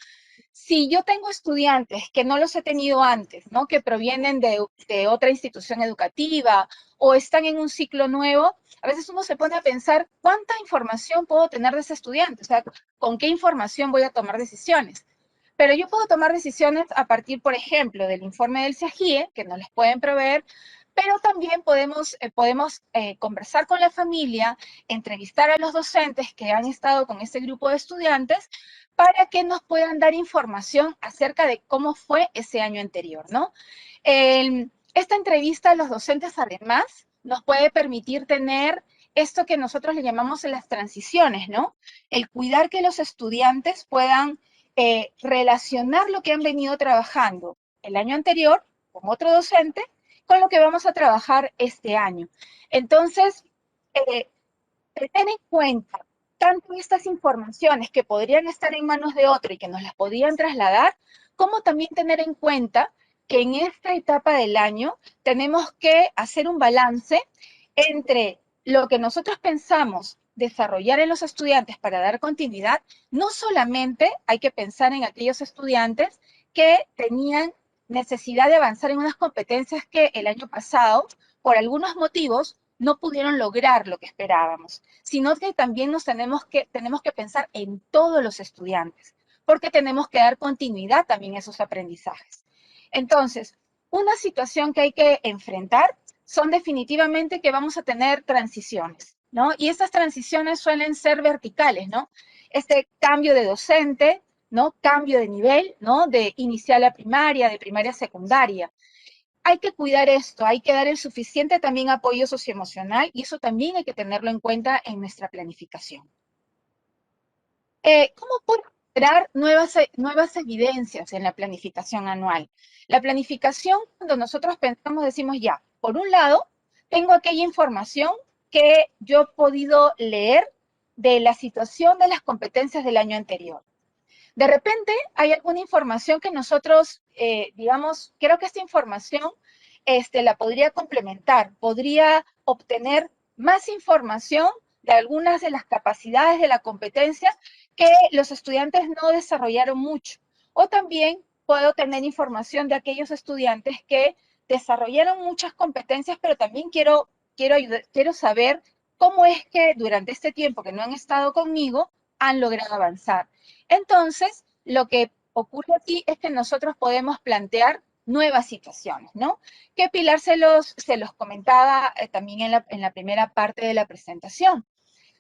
Si yo tengo estudiantes que no los he tenido antes, ¿no?, que provienen de otra institución educativa o están en un ciclo nuevo, a veces uno se pone a pensar cuánta información puedo tener de ese estudiante, o sea, con qué información voy a tomar decisiones. Pero yo puedo tomar decisiones a partir, por ejemplo, del informe del CEGIE, que nos les pueden proveer, pero también podemos conversar con la familia, entrevistar a los docentes que han estado con ese grupo de estudiantes para que nos puedan dar información acerca de cómo fue ese año anterior, ¿no? Esta entrevista a los docentes, además, nos puede permitir tener esto que nosotros le llamamos las transiciones, ¿no? El cuidar que los estudiantes puedan relacionar lo que han venido trabajando el año anterior con otro docente con lo que vamos a trabajar este año. Entonces, tener en cuenta tanto estas informaciones que podrían estar en manos de otro y que nos las podían trasladar, como también tener en cuenta que en esta etapa del año tenemos que hacer un balance entre lo que nosotros pensamos desarrollar en los estudiantes para dar continuidad. No solamente hay que pensar en aquellos estudiantes que tenían necesidad de avanzar en unas competencias que el año pasado, por algunos motivos, no pudieron lograr lo que esperábamos, sino que también tenemos que pensar en todos los estudiantes, porque tenemos que dar continuidad también a esos aprendizajes. Entonces, una situación que hay que enfrentar son definitivamente que vamos a tener transiciones, ¿no? Y estas transiciones suelen ser verticales, ¿no? Este cambio de docente, ¿no? Cambio de nivel, ¿no? De inicial a primaria, de primaria a secundaria. Hay que cuidar esto, hay que dar el suficiente también apoyo socioemocional, y eso también hay que tenerlo en cuenta en nuestra planificación. ¿Cómo puedo generar nuevas evidencias en la planificación anual? La planificación, cuando nosotros pensamos, decimos ya, por un lado, tengo aquella información que yo he podido leer de la situación de las competencias del año anterior. De repente hay alguna información que nosotros, digamos, creo que esta información la podría complementar, podría obtener más información de algunas de las capacidades de la competencia que los estudiantes no desarrollaron mucho. O también puedo tener información de aquellos estudiantes que desarrollaron muchas competencias, pero también quiero saber cómo es que durante este tiempo que no han estado conmigo han logrado avanzar. Entonces, lo que ocurre aquí es que nosotros podemos plantear nuevas situaciones, ¿no? Que Pilar se los comentaba también en la primera parte de la presentación.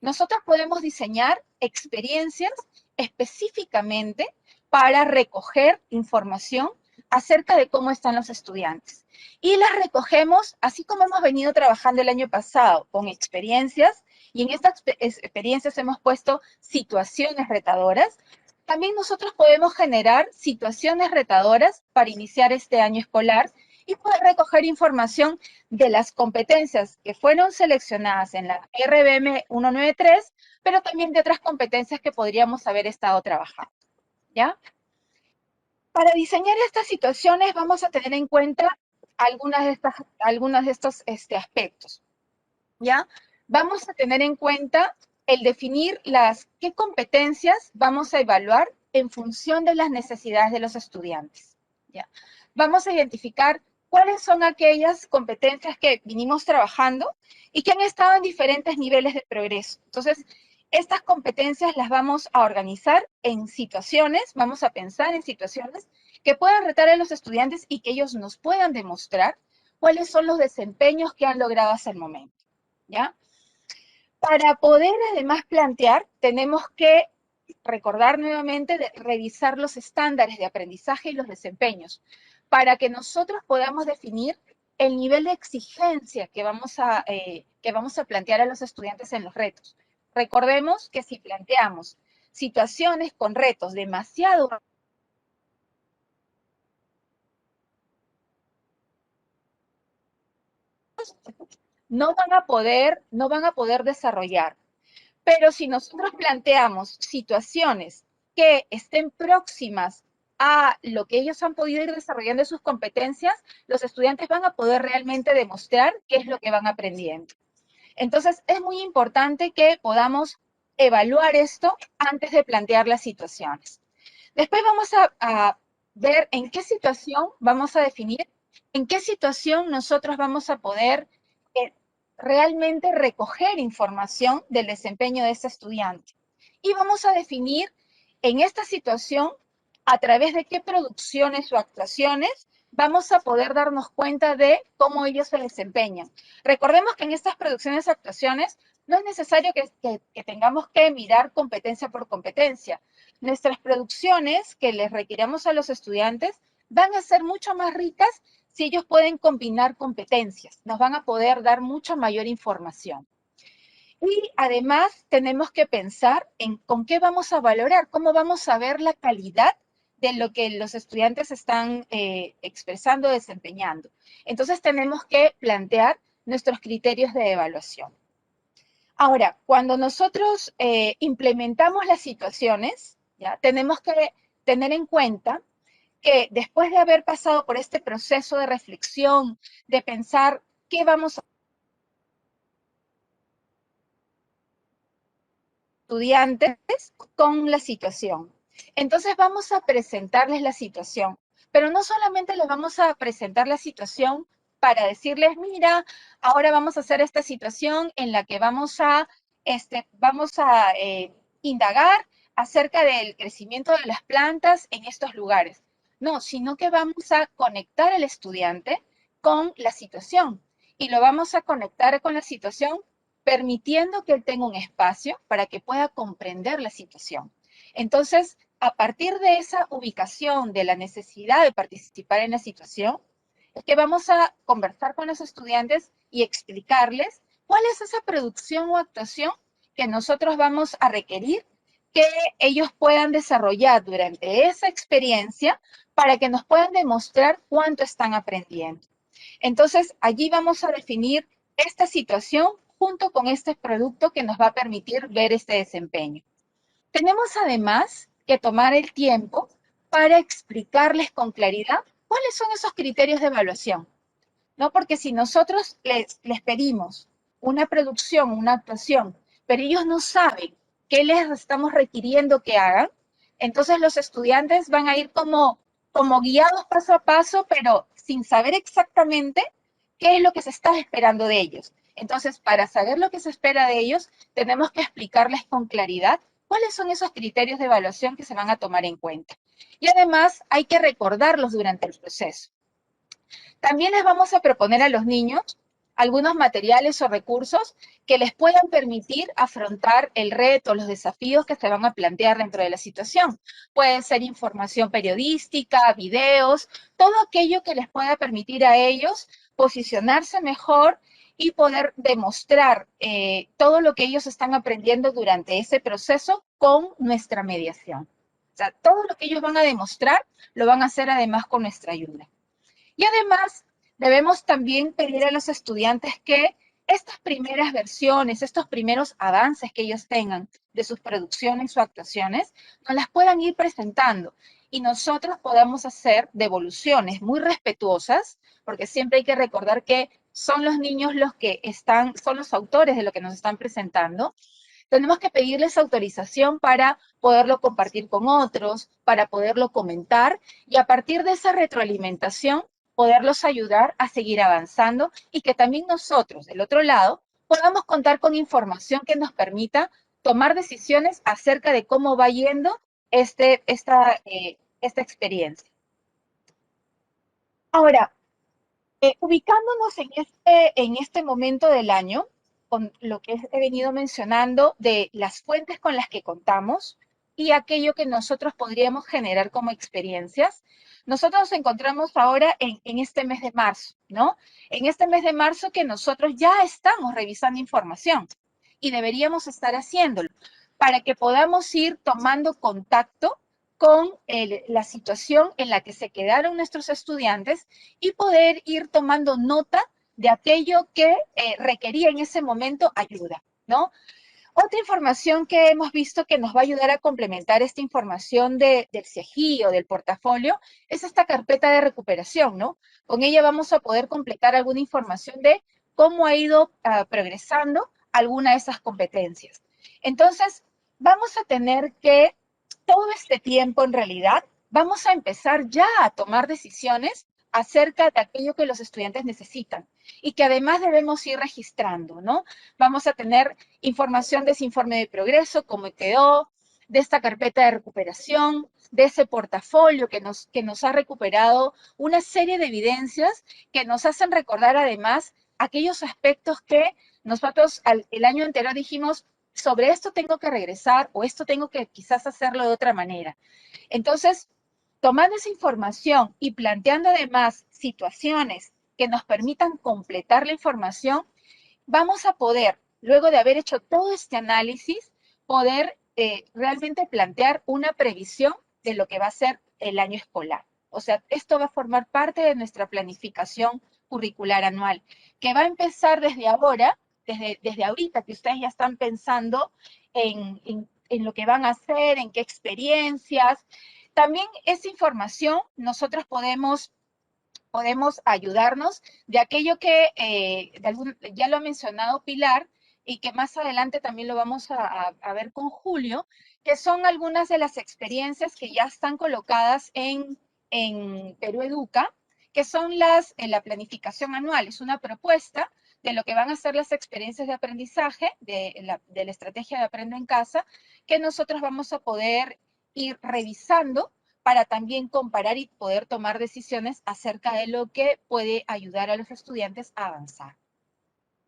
Nosotros podemos diseñar experiencias específicamente para recoger información acerca de cómo están los estudiantes. Y las recogemos, así como hemos venido trabajando el año pasado, con experiencias, y en estas experiencias hemos puesto situaciones retadoras. También nosotros podemos generar situaciones retadoras para iniciar este año escolar y poder recoger información de las competencias que fueron seleccionadas en la RBM 193, pero también de otras competencias que podríamos haber estado trabajando, ¿ya? Para diseñar estas situaciones vamos a tener en cuenta algunos de estos aspectos, ¿ya? Vamos a tener en cuenta el definir qué competencias vamos a evaluar en función de las necesidades de los estudiantes, ¿ya? Vamos a identificar cuáles son aquellas competencias que vinimos trabajando y que han estado en diferentes niveles de progreso. Entonces, estas competencias las vamos a organizar en situaciones, vamos a pensar en situaciones que puedan retar a los estudiantes y que ellos nos puedan demostrar cuáles son los desempeños que han logrado hasta el momento, ¿ya? Para poder además plantear, tenemos que recordar nuevamente de revisar los estándares de aprendizaje y los desempeños, para que nosotros podamos definir el nivel de exigencia que vamos a plantear a los estudiantes en los retos. Recordemos que si planteamos situaciones con retos demasiado no van a poder desarrollar. Pero si nosotros planteamos situaciones que estén próximas a lo que ellos han podido ir desarrollando en sus competencias, los estudiantes van a poder realmente demostrar qué es lo que van aprendiendo. Entonces, es muy importante que podamos evaluar esto antes de plantear las situaciones. Después vamos a ver en qué situación vamos a definir, en qué situación nosotros vamos a poder realmente recoger información del desempeño de ese estudiante. Y vamos a definir en esta situación a través de qué producciones o actuaciones vamos a poder darnos cuenta de cómo ellos se desempeñan. Recordemos que en estas producciones o actuaciones no es necesario que tengamos que mirar competencia por competencia. Nuestras producciones que les requiramos a los estudiantes van a ser mucho más ricas si ellos pueden combinar competencias. Nos van a poder dar mucha mayor información. Y además tenemos que pensar en con qué vamos a valorar, cómo vamos a ver la calidad de lo que los estudiantes están expresando, desempeñando. Entonces tenemos que plantear nuestros criterios de evaluación. Ahora, cuando nosotros implementamos las situaciones, ¿ya? Tenemos que tener en cuenta que después de haber pasado por este proceso de reflexión, de pensar qué vamos a estudiantes con la situación. Entonces vamos a presentarles la situación, pero no solamente les vamos a presentar la situación para decirles, mira, ahora vamos a hacer esta situación en la que vamos a indagar acerca del crecimiento de las plantas en estos lugares. No, sino que vamos a conectar al estudiante con la situación y lo vamos a conectar con la situación permitiendo que él tenga un espacio para que pueda comprender la situación. Entonces, a partir de esa ubicación de la necesidad de participar en la situación, es que vamos a conversar con los estudiantes y explicarles cuál es esa producción o actuación que nosotros vamos a requerir que ellos puedan desarrollar durante esa experiencia para que nos puedan demostrar cuánto están aprendiendo. Entonces, allí vamos a definir esta situación junto con este producto que nos va a permitir ver este desempeño. Tenemos además que tomar el tiempo para explicarles con claridad cuáles son esos criterios de evaluación, ¿no? Porque si nosotros les pedimos una producción, una actuación, pero ellos no saben qué les estamos requiriendo que hagan, entonces los estudiantes van a ir como guiados paso a paso, pero sin saber exactamente qué es lo que se está esperando de ellos. Entonces, para saber lo que se espera de ellos, tenemos que explicarles con claridad cuáles son esos criterios de evaluación que se van a tomar en cuenta. Y además hay que recordarlos durante el proceso. También les vamos a proponer a los niños algunos materiales o recursos que les puedan permitir afrontar el reto, los desafíos que se van a plantear dentro de la situación. Puede ser información periodística, videos, todo aquello que les pueda permitir a ellos posicionarse mejor y poder demostrar todo lo que ellos están aprendiendo durante ese proceso con nuestra mediación. O sea, todo lo que ellos van a demostrar lo van a hacer además con nuestra ayuda. Y además, debemos también pedir a los estudiantes que estas primeras versiones, estos primeros avances que ellos tengan de sus producciones o actuaciones, nos las puedan ir presentando y nosotros podamos hacer devoluciones muy respetuosas, porque siempre hay que recordar que son los niños los que son los autores de lo que nos están presentando. Tenemos que pedirles autorización para poderlo compartir con otros, para poderlo comentar y a partir de esa retroalimentación poderlos ayudar a seguir avanzando y que también nosotros, del otro lado, podamos contar con información que nos permita tomar decisiones acerca de cómo va yendo esta experiencia. Ahora, ubicándonos en este momento del año, con lo que he venido mencionando de las fuentes con las que contamos y aquello que nosotros podríamos generar como experiencias, nosotros nos encontramos ahora en este mes de marzo, ¿no? En este mes de marzo que nosotros ya estamos revisando información y deberíamos estar haciéndolo para que podamos ir tomando contacto con la situación en la que se quedaron nuestros estudiantes y poder ir tomando nota de aquello que requería en ese momento ayuda, ¿no? Otra información que hemos visto que nos va a ayudar a complementar esta información del CEGI o del portafolio es esta carpeta de recuperación, ¿no? Con ella vamos a poder completar alguna información de cómo ha ido progresando alguna de esas competencias. Entonces, vamos a tener que, todo este tiempo en realidad, vamos a empezar ya a tomar decisiones acerca de aquello que los estudiantes necesitan y que además debemos ir registrando, ¿no? Vamos a tener información de ese informe de progreso, cómo quedó, de esta carpeta de recuperación, de ese portafolio que nos ha recuperado una serie de evidencias que nos hacen recordar además aquellos aspectos que nosotros el año anterior dijimos, sobre esto tengo que regresar o esto tengo que quizás hacerlo de otra manera. Entonces, tomando esa información y planteando además situaciones que nos permitan completar la información, vamos a poder, luego de haber hecho todo este análisis, poder realmente plantear una previsión de lo que va a ser el año escolar. O sea, esto va a formar parte de nuestra planificación curricular anual, que va a empezar desde ahora, desde ahorita que ustedes ya están pensando en lo que van a hacer, en qué experiencias. También esa información nosotros podemos ayudarnos de aquello que ya lo ha mencionado Pilar y que más adelante también lo vamos a ver con Julio, que son algunas de las experiencias que ya están colocadas en Perú Educa, que son la planificación anual. Es una propuesta de lo que van a ser las experiencias de aprendizaje de la estrategia de Aprende en Casa, que nosotros vamos a poder ir revisando para también comparar y poder tomar decisiones acerca de lo que puede ayudar a los estudiantes a avanzar.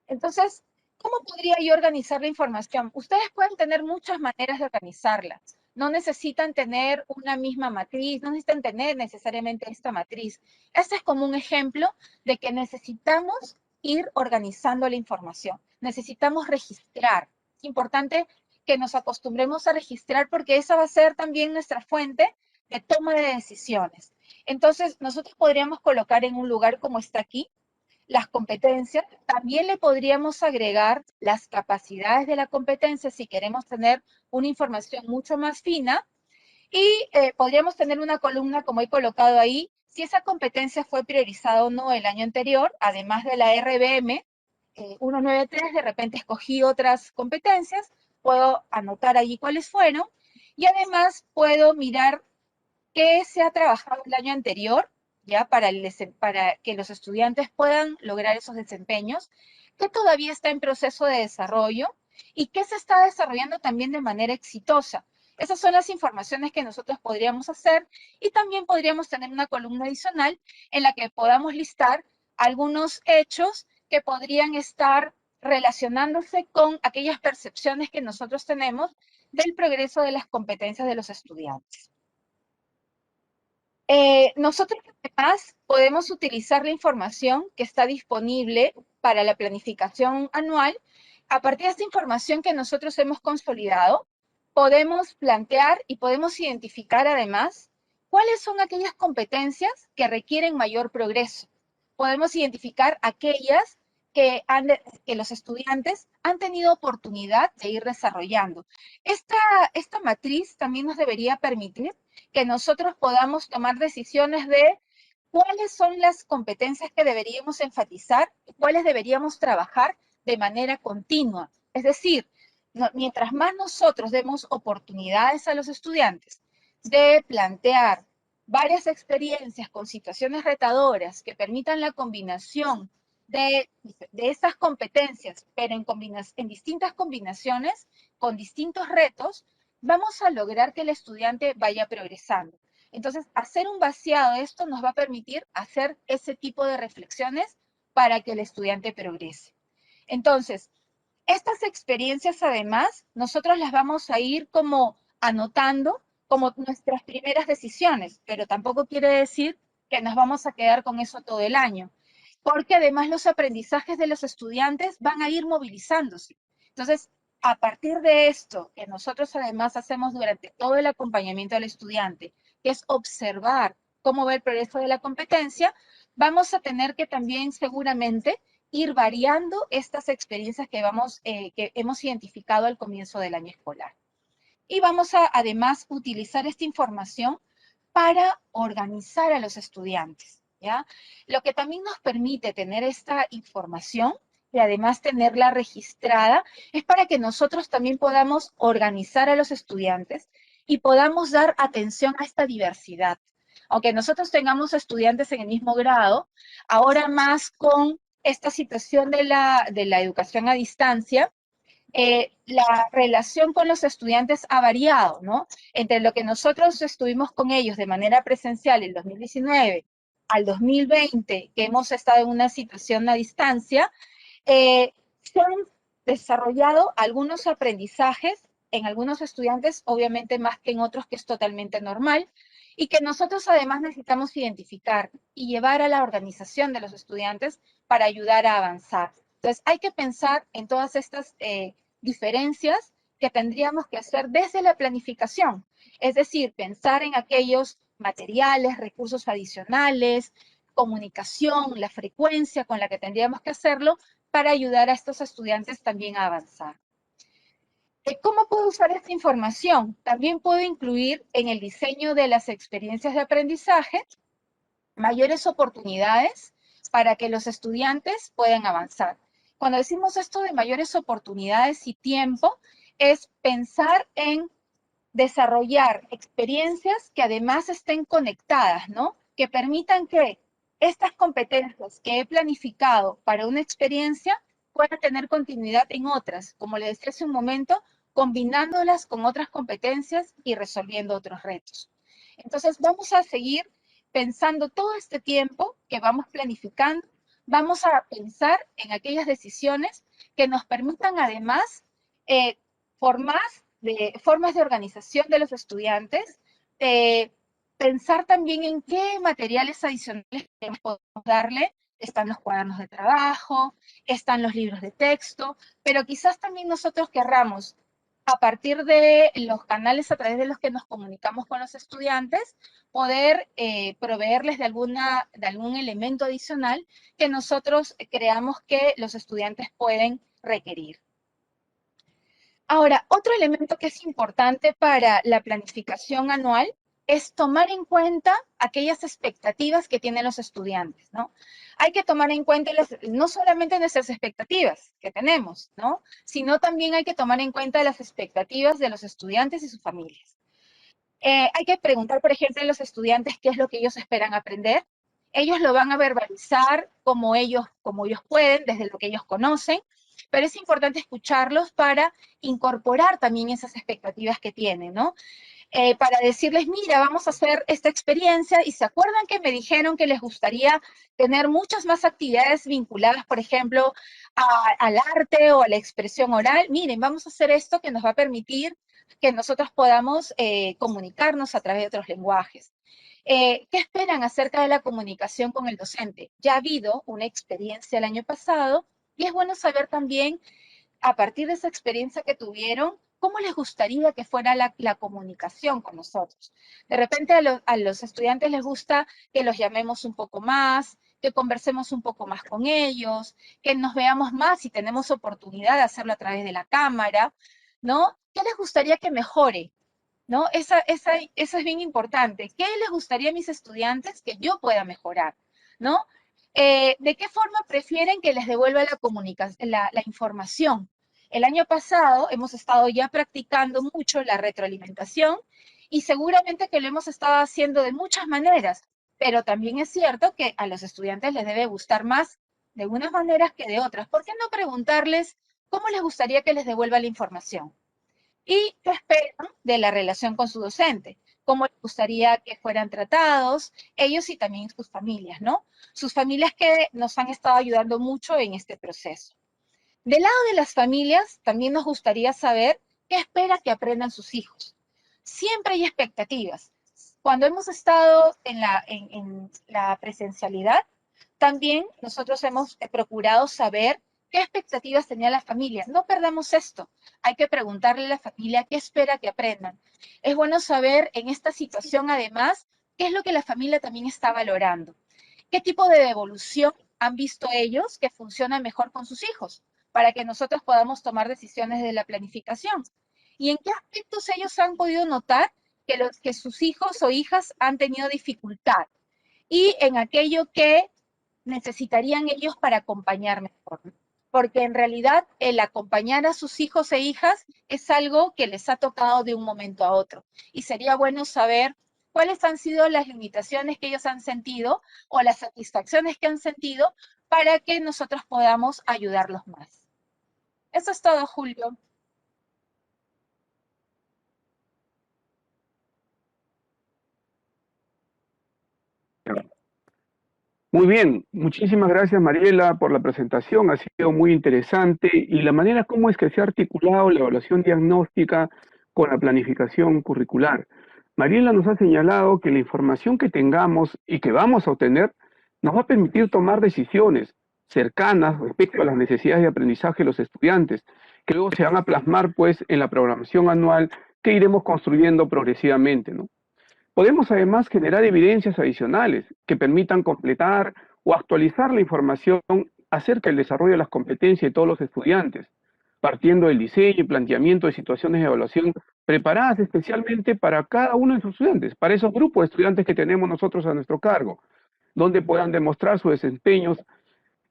Entonces, ¿cómo podría yo organizar la información? Ustedes pueden tener muchas maneras de organizarla. No necesitan tener una misma matriz, no necesitan tener necesariamente esta matriz. Este es como un ejemplo de que necesitamos ir organizando la información. Necesitamos registrar. Es importante que nos acostumbremos a registrar porque esa va a ser también nuestra fuente de toma de decisiones. Entonces, nosotros podríamos colocar en un lugar como está aquí, las competencias, también le podríamos agregar las capacidades de la competencia si queremos tener una información mucho más fina y podríamos tener una columna como he colocado ahí, si esa competencia fue priorizada o no el año anterior, además de la RBM 193, de repente escogí otras competencias, puedo anotar allí cuáles fueron y además puedo mirar qué se ha trabajado el año anterior, ya para que los estudiantes puedan lograr esos desempeños, qué todavía está en proceso de desarrollo y qué se está desarrollando también de manera exitosa. Esas son las informaciones que nosotros podríamos hacer y también podríamos tener una columna adicional en la que podamos listar algunos hechos que podrían estar relacionándose con aquellas percepciones que nosotros tenemos del progreso de las competencias de los estudiantes. Nosotros además podemos utilizar la información que está disponible para la planificación anual. A partir de esta información que nosotros hemos consolidado, podemos plantear y podemos identificar además cuáles son aquellas competencias que requieren mayor progreso. Podemos identificar aquellas que los estudiantes han tenido oportunidad de ir desarrollando. Esta matriz también nos debería permitir que nosotros podamos tomar decisiones de cuáles son las competencias que deberíamos enfatizar y cuáles deberíamos trabajar de manera continua. Es decir, mientras más nosotros demos oportunidades a los estudiantes de plantear varias experiencias con situaciones retadoras que permitan la combinación de esas competencias, pero en distintas combinaciones, con distintos retos, vamos a lograr que el estudiante vaya progresando. Entonces, hacer un vaciado de esto nos va a permitir hacer ese tipo de reflexiones para que el estudiante progrese. Entonces, estas experiencias además, nosotros las vamos a ir como anotando como nuestras primeras decisiones, pero tampoco quiere decir que nos vamos a quedar con eso todo el año, porque además los aprendizajes de los estudiantes van a ir movilizándose. Entonces, a partir de esto, que nosotros además hacemos durante todo el acompañamiento al estudiante, que es observar cómo va el progreso de la competencia, vamos a tener que también seguramente ir variando estas experiencias que hemos identificado al comienzo del año escolar. Y vamos a además utilizar esta información para organizar a los estudiantes, ¿ya? Lo que también nos permite tener esta información y además tenerla registrada es para que nosotros también podamos organizar a los estudiantes y podamos dar atención a esta diversidad. Aunque nosotros tengamos estudiantes en el mismo grado, ahora más con esta situación de la educación a distancia, la relación con los estudiantes ha variado, ¿no? Entre lo que nosotros estuvimos con ellos de manera presencial en 2019 al 2020, que hemos estado en una situación a distancia, se han desarrollado algunos aprendizajes en algunos estudiantes, obviamente más que en otros, que es totalmente normal, y que nosotros además necesitamos identificar y llevar a la organización de los estudiantes para ayudar a avanzar. Entonces, hay que pensar en todas estas diferencias que tendríamos que hacer desde la planificación, es decir, pensar en aquellos materiales, recursos adicionales, comunicación, la frecuencia con la que tendríamos que hacerlo para ayudar a estos estudiantes también a avanzar. ¿Cómo puedo usar esta información? También puedo incluir en el diseño de las experiencias de aprendizaje mayores oportunidades para que los estudiantes puedan avanzar. Cuando decimos esto de mayores oportunidades y tiempo, es pensar en desarrollar experiencias que además estén conectadas, ¿no? Que permitan que estas competencias que he planificado para una experiencia puedan tener continuidad en otras, como le decía hace un momento, combinándolas con otras competencias y resolviendo otros retos. Entonces, vamos a seguir pensando todo este tiempo que vamos planificando, vamos a pensar en aquellas decisiones que nos permitan además formas de organización de los estudiantes, pensar también en qué materiales adicionales podemos darle. Están los cuadernos de trabajo, están los libros de texto, pero quizás también nosotros querramos, a partir de los canales a través de los que nos comunicamos con los estudiantes, poder proveerles de algún elemento adicional que nosotros creamos que los estudiantes pueden requerir. Ahora, otro elemento que es importante para la planificación anual es tomar en cuenta aquellas expectativas que tienen los estudiantes, ¿no? Hay que tomar en cuenta no solamente nuestras expectativas que tenemos, ¿no? Sino también hay que tomar en cuenta las expectativas de los estudiantes y sus familias. Hay que preguntar, por ejemplo, a los estudiantes qué es lo que ellos esperan aprender. Ellos lo van a verbalizar como ellos pueden, desde lo que ellos conocen, pero es importante escucharlos para incorporar también esas expectativas que tienen, ¿no? para decirles, mira, vamos a hacer esta experiencia, y se acuerdan que me dijeron que les gustaría tener muchas más actividades vinculadas, por ejemplo, al arte o a la expresión oral. Miren, vamos a hacer esto que nos va a permitir que nosotros podamos comunicarnos a través de otros lenguajes. ¿Qué esperan acerca de la comunicación con el docente? Ya ha habido una experiencia el año pasado y es bueno saber también, a partir de esa experiencia que tuvieron, cómo les gustaría que fuera la comunicación con nosotros. De repente a los estudiantes les gusta que los llamemos un poco más, que conversemos un poco más con ellos, que nos veamos más si tenemos oportunidad de hacerlo a través de la cámara, ¿no? ¿Qué les gustaría que mejore? ¿No? Eso es bien importante. ¿Qué les gustaría a mis estudiantes que yo pueda mejorar? ¿No? ¿De qué forma prefieren que les devuelva la información? El año pasado hemos estado ya practicando mucho la retroalimentación y seguramente que lo hemos estado haciendo de muchas maneras, pero también es cierto que a los estudiantes les debe gustar más de unas maneras que de otras. ¿Por qué no preguntarles cómo les gustaría que les devuelva la información? ¿Y qué esperan de la relación con su docente? ¿Cómo les gustaría que fueran tratados ellos y también sus familias, ¿no? Sus familias que nos han estado ayudando mucho en este proceso. Del lado de las familias, también nos gustaría saber qué espera que aprendan sus hijos. Siempre hay expectativas. Cuando hemos estado en la presencialidad, también nosotros hemos procurado saber qué expectativas tenía la familia. No perdamos esto. Hay que preguntarle a la familia qué espera que aprendan. Es bueno saber en esta situación, además, qué es lo que la familia también está valorando. ¿Qué tipo de devolución han visto ellos que funciona mejor con sus hijos? Para que nosotros podamos tomar decisiones de la planificación. ¿Y en qué aspectos ellos han podido notar que sus hijos o hijas han tenido dificultad? Y en aquello que necesitarían ellos para acompañar mejor. Porque en realidad el acompañar a sus hijos e hijas es algo que les ha tocado de un momento a otro. Y sería bueno saber cuáles han sido las limitaciones que ellos han sentido o las satisfacciones que han sentido para que nosotros podamos ayudarlos más. Eso es todo, Julio. Muy bien, muchísimas gracias Mariela por la presentación, ha sido muy interesante y la manera como es que se ha articulado la evaluación diagnóstica con la planificación curricular. Mariela nos ha señalado que la información que tengamos y que vamos a obtener nos va a permitir tomar decisiones cercanas respecto a las necesidades de aprendizaje de los estudiantes, que luego se van a plasmar pues en la programación anual que iremos construyendo progresivamente, ¿no? Podemos además generar evidencias adicionales que permitan completar o actualizar la información acerca del desarrollo de las competencias de todos los estudiantes, partiendo del diseño y planteamiento de situaciones de evaluación preparadas especialmente para cada uno de sus estudiantes, para esos grupos de estudiantes que tenemos nosotros a nuestro cargo, donde puedan demostrar sus desempeños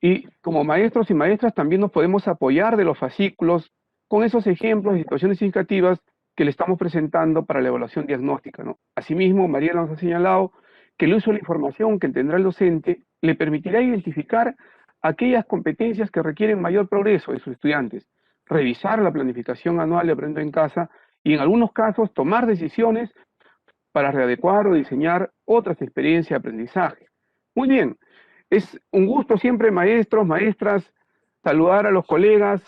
y como maestros y maestras también nos podemos apoyar de los fascículos con esos ejemplos y situaciones significativas que le estamos presentando para la evaluación diagnóstica, ¿no? Asimismo, María nos ha señalado que el uso de la información que tendrá el docente le permitirá identificar aquellas competencias que requieren mayor progreso de sus estudiantes, revisar la planificación anual de Aprendo en Casa y en algunos casos tomar decisiones para readecuar o diseñar otras experiencias de aprendizaje. Muy bien, es un gusto siempre, maestros, maestras, saludar a los colegas.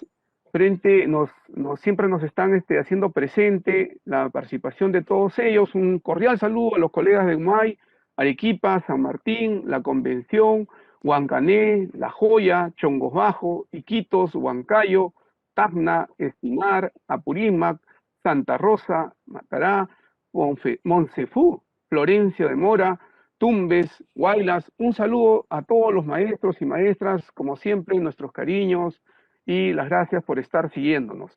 Siempre nos están haciendo presente la participación de todos ellos. Un cordial saludo a los colegas de Humay, Arequipa, San Martín, La Convención, Huancané, La Joya, Chongos Bajo, Iquitos, Huancayo, Tacna, Espinar, Apurímac, Santa Rosa, Matará, Moncefú, Florencio de Mora, Tumbes, Huaylas. Un saludo a todos los maestros y maestras, como siempre, nuestros cariños y las gracias por estar siguiéndonos.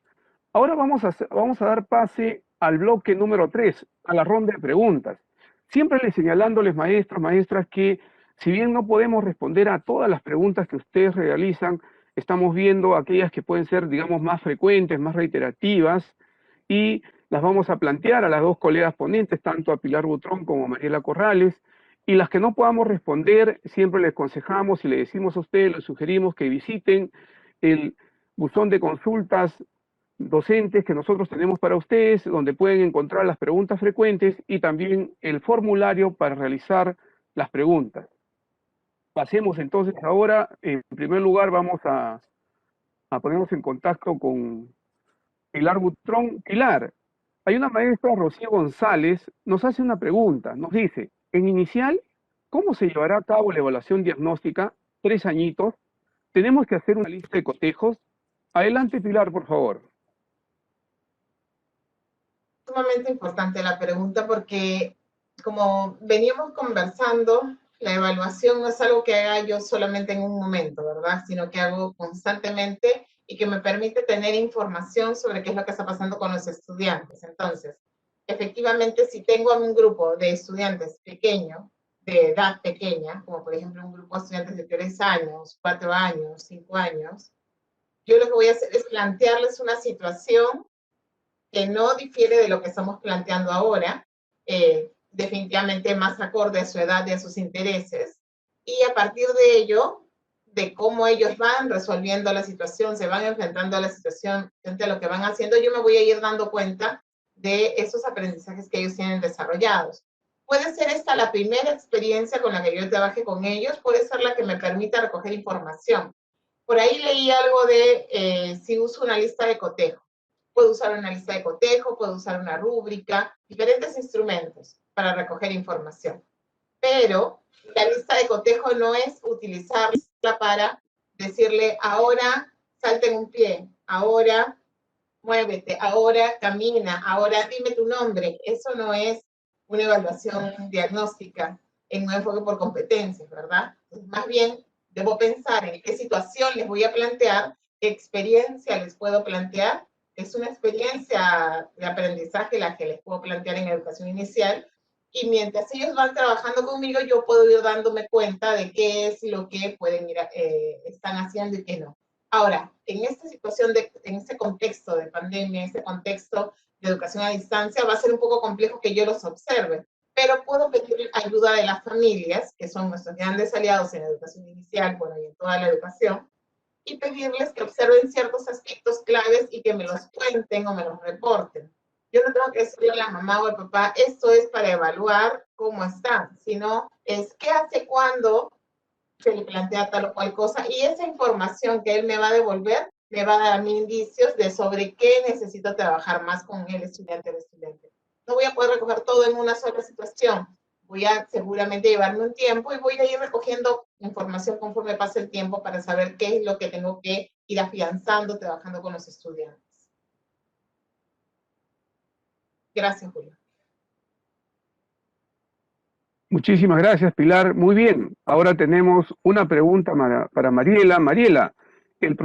Ahora vamos a dar pase al bloque número 3, a la ronda de preguntas. Siempre les señalándoles, maestros, maestras, que si bien no podemos responder a todas las preguntas que ustedes realizan, estamos viendo aquellas que pueden ser, digamos, más frecuentes, más reiterativas, y las vamos a plantear a las dos colegas ponentes, tanto a Pilar Butrón como a Mariela Corrales, y las que no podamos responder, siempre les aconsejamos y le decimos a ustedes, les sugerimos que visiten el buzón de consultas docentes que nosotros tenemos para ustedes, donde pueden encontrar las preguntas frecuentes y también el formulario para realizar las preguntas. Pasemos entonces ahora, en primer lugar vamos a ponernos en contacto con Pilar Butrón. Pilar, hay una maestra, Rocío González, nos hace una pregunta, nos dice, en inicial, ¿cómo se llevará a cabo la evaluación diagnóstica? 3 añitos, tenemos que hacer una lista de cotejos. Adelante, Pilar, por favor. Sumamente importante la pregunta porque, como veníamos conversando, la evaluación no es algo que haga yo solamente en un momento, ¿verdad? Sino que hago constantemente y que me permite tener información sobre qué es lo que está pasando con los estudiantes. Entonces, efectivamente, si tengo un grupo de estudiantes pequeño, de edad pequeña, como por ejemplo un grupo de estudiantes de 3 años, 4 años, 5 años, yo lo que voy a hacer es plantearles una situación que no difiere de lo que estamos planteando ahora, definitivamente más acorde a su edad y a sus intereses, y a partir de ello, de cómo ellos van resolviendo la situación, se van enfrentando a la situación frente a lo que van haciendo, yo me voy a ir dando cuenta de esos aprendizajes que ellos tienen desarrollados. Puede ser esta la primera experiencia con la que yo trabaje con ellos, puede ser la que me permita recoger información. Por ahí leí algo de si uso una lista de cotejo. Puedo usar una lista de cotejo, puedo usar una rúbrica, diferentes instrumentos para recoger información. Pero la lista de cotejo no es utilizarla para decirle, ahora salta en un pie, ahora muévete, ahora camina, ahora dime tu nombre. Eso no es una evaluación diagnóstica en un enfoque por competencias, ¿verdad? Entonces, más bien, debo pensar en qué situación les voy a plantear, qué experiencia les puedo plantear. Es una experiencia de aprendizaje la que les puedo plantear en educación inicial, y mientras ellos van trabajando conmigo, yo puedo ir dándome cuenta de qué es lo que pueden ir, están haciendo y qué no. Ahora, en esta situación, en este contexto de pandemia, en este contexto de educación a distancia, va a ser un poco complejo que yo los observe, pero puedo pedir ayuda de las familias, que son nuestros grandes aliados en la educación inicial, bueno, y en toda la educación, y pedirles que observen ciertos aspectos claves y que me los cuenten o me los reporten. Yo no tengo que decirle a la mamá o al papá, esto es para evaluar cómo están, sino es qué hace cuando se le plantea tal o cual cosa, y esa información que él me va a devolver me va a dar a mí indicios de sobre qué necesito trabajar más con el estudiante o el estudiante. No voy a poder recoger todo en una sola situación. Voy a seguramente llevarme un tiempo y voy a ir recogiendo información conforme pase el tiempo para saber qué es lo que tengo que ir afianzando, trabajando con los estudiantes. Gracias, Julio. Muchísimas gracias, Pilar. Muy bien. Ahora tenemos una pregunta para Mariela. Mariela, el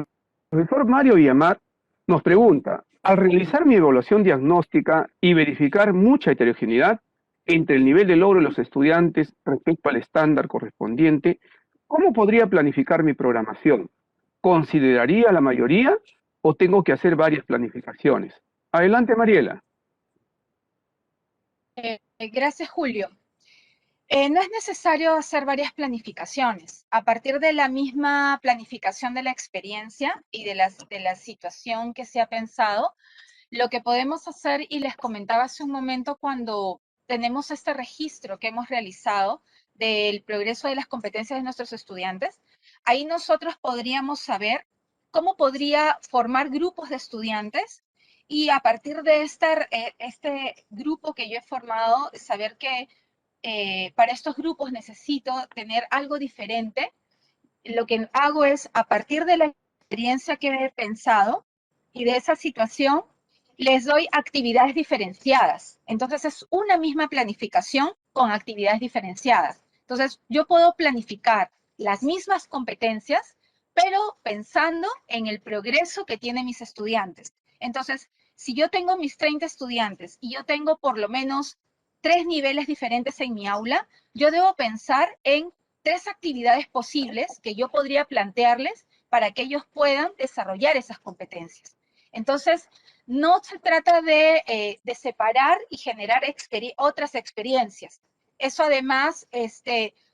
profesor Mario Villamar nos pregunta, al realizar mi evaluación diagnóstica y verificar mucha heterogeneidad entre el nivel de logro de los estudiantes respecto al estándar correspondiente, ¿cómo podría planificar mi programación? ¿Consideraría la mayoría o tengo que hacer varias planificaciones? Adelante, Mariela. Gracias, Julio. No es necesario hacer varias planificaciones. A partir de la misma planificación de la experiencia y de la situación que se ha pensado, lo que podemos hacer, y les comentaba hace un momento, cuando tenemos este registro que hemos realizado del progreso de las competencias de nuestros estudiantes, ahí nosotros podríamos saber cómo podría formar grupos de estudiantes, y a partir de este grupo que yo he formado, saber que para estos grupos necesito tener algo diferente. Lo que hago es, a partir de la experiencia que he pensado y de esa situación, les doy actividades diferenciadas. Entonces es una misma planificación con actividades diferenciadas. Entonces yo puedo planificar las mismas competencias, pero pensando en el progreso que tienen mis estudiantes. Entonces, si yo tengo mis 30 estudiantes y yo tengo por lo menos 3 niveles diferentes en mi aula, yo debo pensar en 3 actividades posibles que yo podría plantearles para que ellos puedan desarrollar esas competencias. Entonces, no se trata de separar y generar otras experiencias. Eso además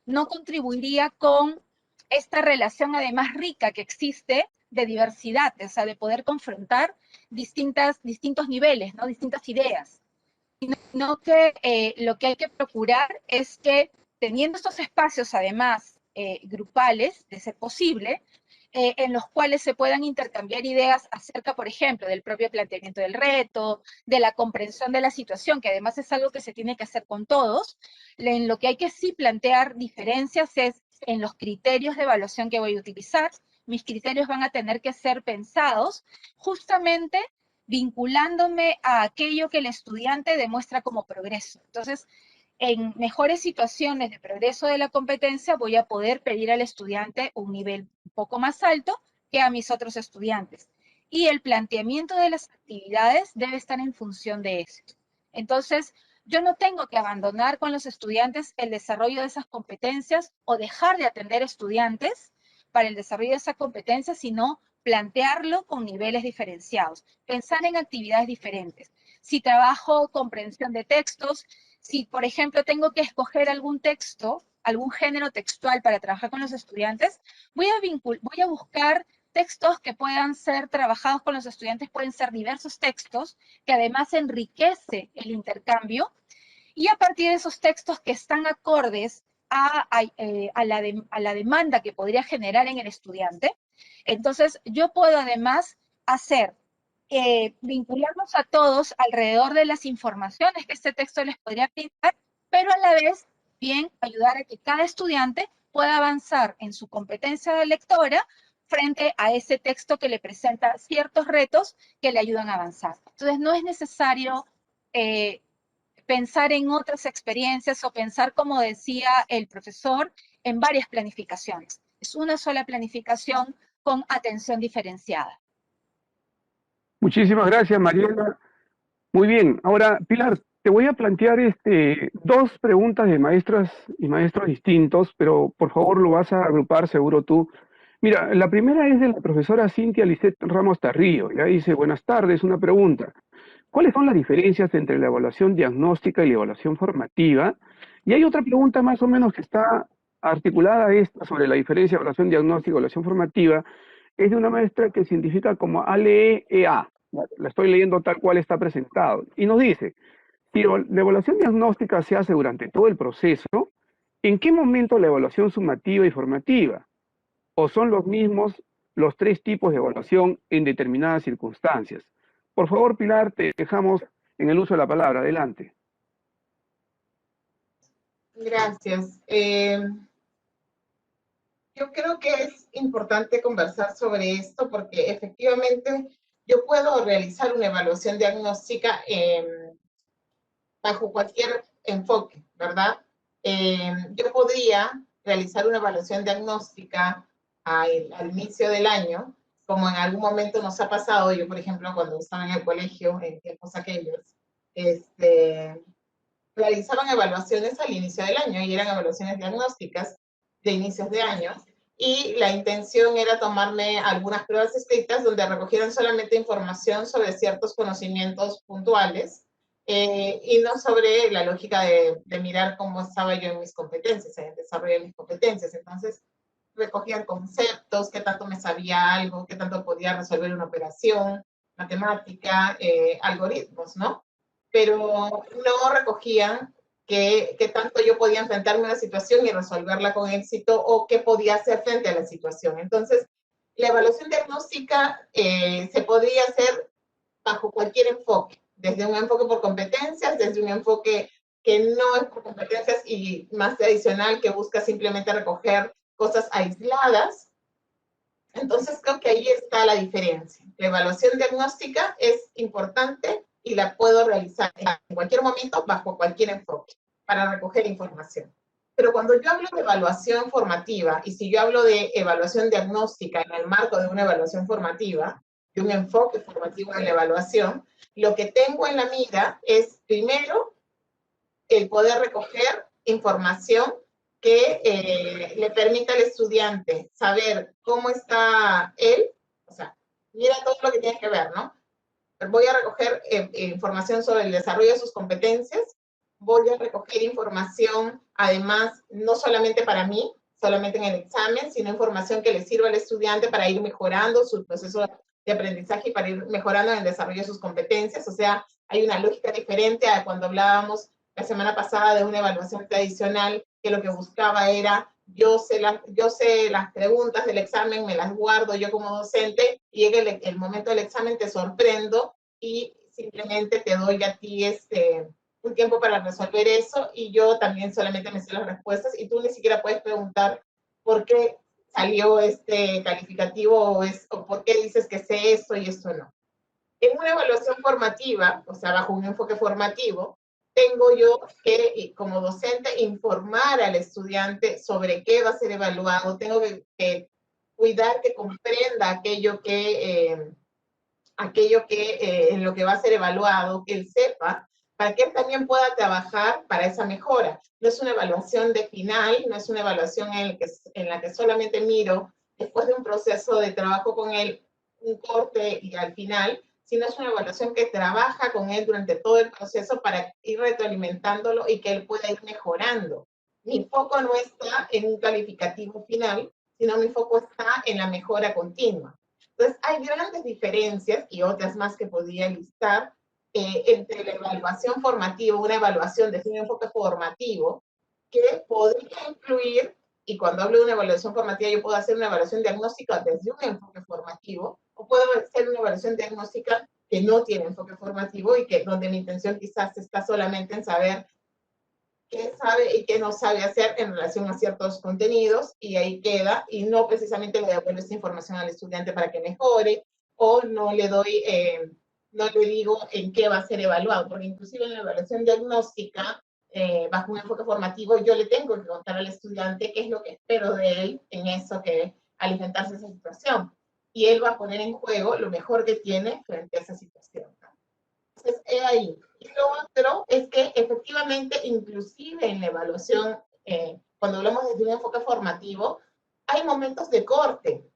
no contribuiría con esta relación además rica que existe de diversidad, o sea, de poder confrontar distintos niveles, ¿no? Distintas ideas. Sino que lo que hay que procurar es que teniendo estos espacios, además, grupales, de ser posible, en los cuales se puedan intercambiar ideas acerca, por ejemplo, del propio planteamiento del reto, de la comprensión de la situación, que además es algo que se tiene que hacer con todos. En lo que hay que sí plantear diferencias es en los criterios de evaluación que voy a utilizar. Mis criterios van a tener que ser pensados justamente vinculándome a aquello que el estudiante demuestra como progreso. Entonces, en mejores situaciones de progreso de la competencia, voy a poder pedir al estudiante un nivel un poco más alto que a mis otros estudiantes. Y el planteamiento de las actividades debe estar en función de eso. Entonces, yo no tengo que abandonar con los estudiantes el desarrollo de esas competencias o dejar de atender estudiantes para el desarrollo de esa competencia, sino plantearlo con niveles diferenciados, pensar en actividades diferentes. Si trabajo comprensión de textos, si, por ejemplo, tengo que escoger algún texto, algún género textual para trabajar con los estudiantes, voy a buscar textos que puedan ser trabajados con los estudiantes, pueden ser diversos textos, que además enriquece el intercambio, y a partir de esos textos que están acordes a la demanda que podría generar en el estudiante, entonces yo puedo además hacer vincularnos a todos alrededor de las informaciones que este texto les podría brindar, pero a la vez bien ayudar a que cada estudiante pueda avanzar en su competencia de lectora frente a ese texto que le presenta ciertos retos que le ayudan a avanzar. Entonces no es necesario pensar en otras experiencias o pensar, como decía el profesor, en varias planificaciones. Es una sola planificación con atención diferenciada. Muchísimas gracias, Mariela. Muy bien. Ahora, Pilar, te voy a plantear dos preguntas de maestras y maestros distintos, pero por favor lo vas a agrupar seguro tú. Mira, la primera es de la profesora Cintia Lisset Ramos Tarrillo. Ya dice, buenas tardes, una pregunta. ¿Cuáles son las diferencias entre la evaluación diagnóstica y la evaluación formativa? Y hay otra pregunta más o menos que está articulada a esta sobre la diferencia de evaluación diagnóstica y evaluación formativa. Es de una maestra que se identifica como ALEEA. La estoy leyendo tal cual está presentado. Y nos dice, si la evaluación diagnóstica se hace durante todo el proceso, ¿en qué momento la evaluación sumativa y formativa? ¿O son los mismos los tres tipos de evaluación en determinadas circunstancias? Por favor, Pilar, te dejamos en el uso de la palabra. Adelante. Gracias. Yo creo que es importante conversar sobre esto porque efectivamente yo puedo realizar una evaluación diagnóstica bajo cualquier enfoque, ¿verdad? Yo podría realizar una evaluación diagnóstica al inicio del año, como en algún momento nos ha pasado. Yo, por ejemplo, cuando estaba en el colegio, en tiempos aquellos, realizaban evaluaciones al inicio del año y eran evaluaciones diagnósticas de inicios de año, y la intención era tomarme algunas pruebas escritas donde recogieran solamente información sobre ciertos conocimientos puntuales, y no sobre la lógica de mirar cómo estaba yo en mis competencias, en el desarrollo de mis competencias. Entonces, recogían conceptos, qué tanto me sabía algo, qué tanto podía resolver una operación, matemática, algoritmos, ¿no? Pero no recogían qué tanto yo podía enfrentarme a una situación y resolverla con éxito, o qué podía hacer frente a la situación. Entonces, la evaluación diagnóstica se podría hacer bajo cualquier enfoque, desde un enfoque por competencias, desde un enfoque que no es por competencias y más tradicional, que busca simplemente recoger cosas aisladas. Entonces creo que ahí está la diferencia. La evaluación diagnóstica es importante y la puedo realizar en cualquier momento, bajo cualquier enfoque, para recoger información. Pero cuando yo hablo de evaluación formativa, y si yo hablo de evaluación diagnóstica en el marco de una evaluación formativa, de un enfoque formativo en la evaluación, lo que tengo en la mira es, primero, el poder recoger información que le permita al estudiante saber cómo está él, o sea, mira todo lo que tiene que ver, ¿no? Voy a recoger información sobre el desarrollo de sus competencias, voy a recoger información, además, no solamente para mí, solamente en el examen, sino información que le sirva al estudiante para ir mejorando su proceso de aprendizaje y para ir mejorando en el desarrollo de sus competencias. O sea, hay una lógica diferente a cuando hablábamos la semana pasada de una evaluación tradicional que lo que buscaba era yo sé las preguntas del examen, me las guardo yo como docente, y llega el momento del examen, te sorprendo y simplemente te doy a ti un tiempo para resolver eso, y yo también solamente me sé las respuestas y tú ni siquiera puedes preguntar por qué salió este calificativo o por qué dices que sé esto y esto no. En una evaluación formativa, o sea, bajo un enfoque formativo, tengo yo que, como docente, informar al estudiante sobre qué va a ser evaluado, tengo que cuidar que comprenda aquello que en lo que va a ser evaluado, que él sepa, para que él también pueda trabajar para esa mejora. No es una evaluación de final, no es una evaluación en la que solamente miro después de un proceso de trabajo con él un corte y al final, sino es una evaluación que trabaja con él durante todo el proceso para ir retroalimentándolo y que él pueda ir mejorando. Mi foco no está en un calificativo final, sino mi foco está en la mejora continua. Entonces, hay grandes diferencias y otras más que podría listar entre la evaluación formativa, una evaluación desde un enfoque formativo, que podría incluir, y cuando hablo de una evaluación formativa, yo puedo hacer una evaluación diagnóstica desde un enfoque formativo, o puedo hacer una evaluación diagnóstica que no tiene enfoque formativo y que donde mi intención quizás está solamente en saber qué sabe y qué no sabe hacer en relación a ciertos contenidos, y ahí queda, y no precisamente le devuelvo esta información al estudiante para que mejore, o no le doy, no le digo en qué va a ser evaluado, porque inclusive en la evaluación diagnóstica, bajo un enfoque formativo, yo le tengo que contar al estudiante qué es lo que espero de él en eso, que al enfrentarse a esa situación, y él va a poner en juego lo mejor que tiene frente a esa situación, ¿no? Entonces, ahí. Y lo otro es que efectivamente, inclusive en la evaluación, cuando hablamos desde un enfoque formativo, hay momentos de corte,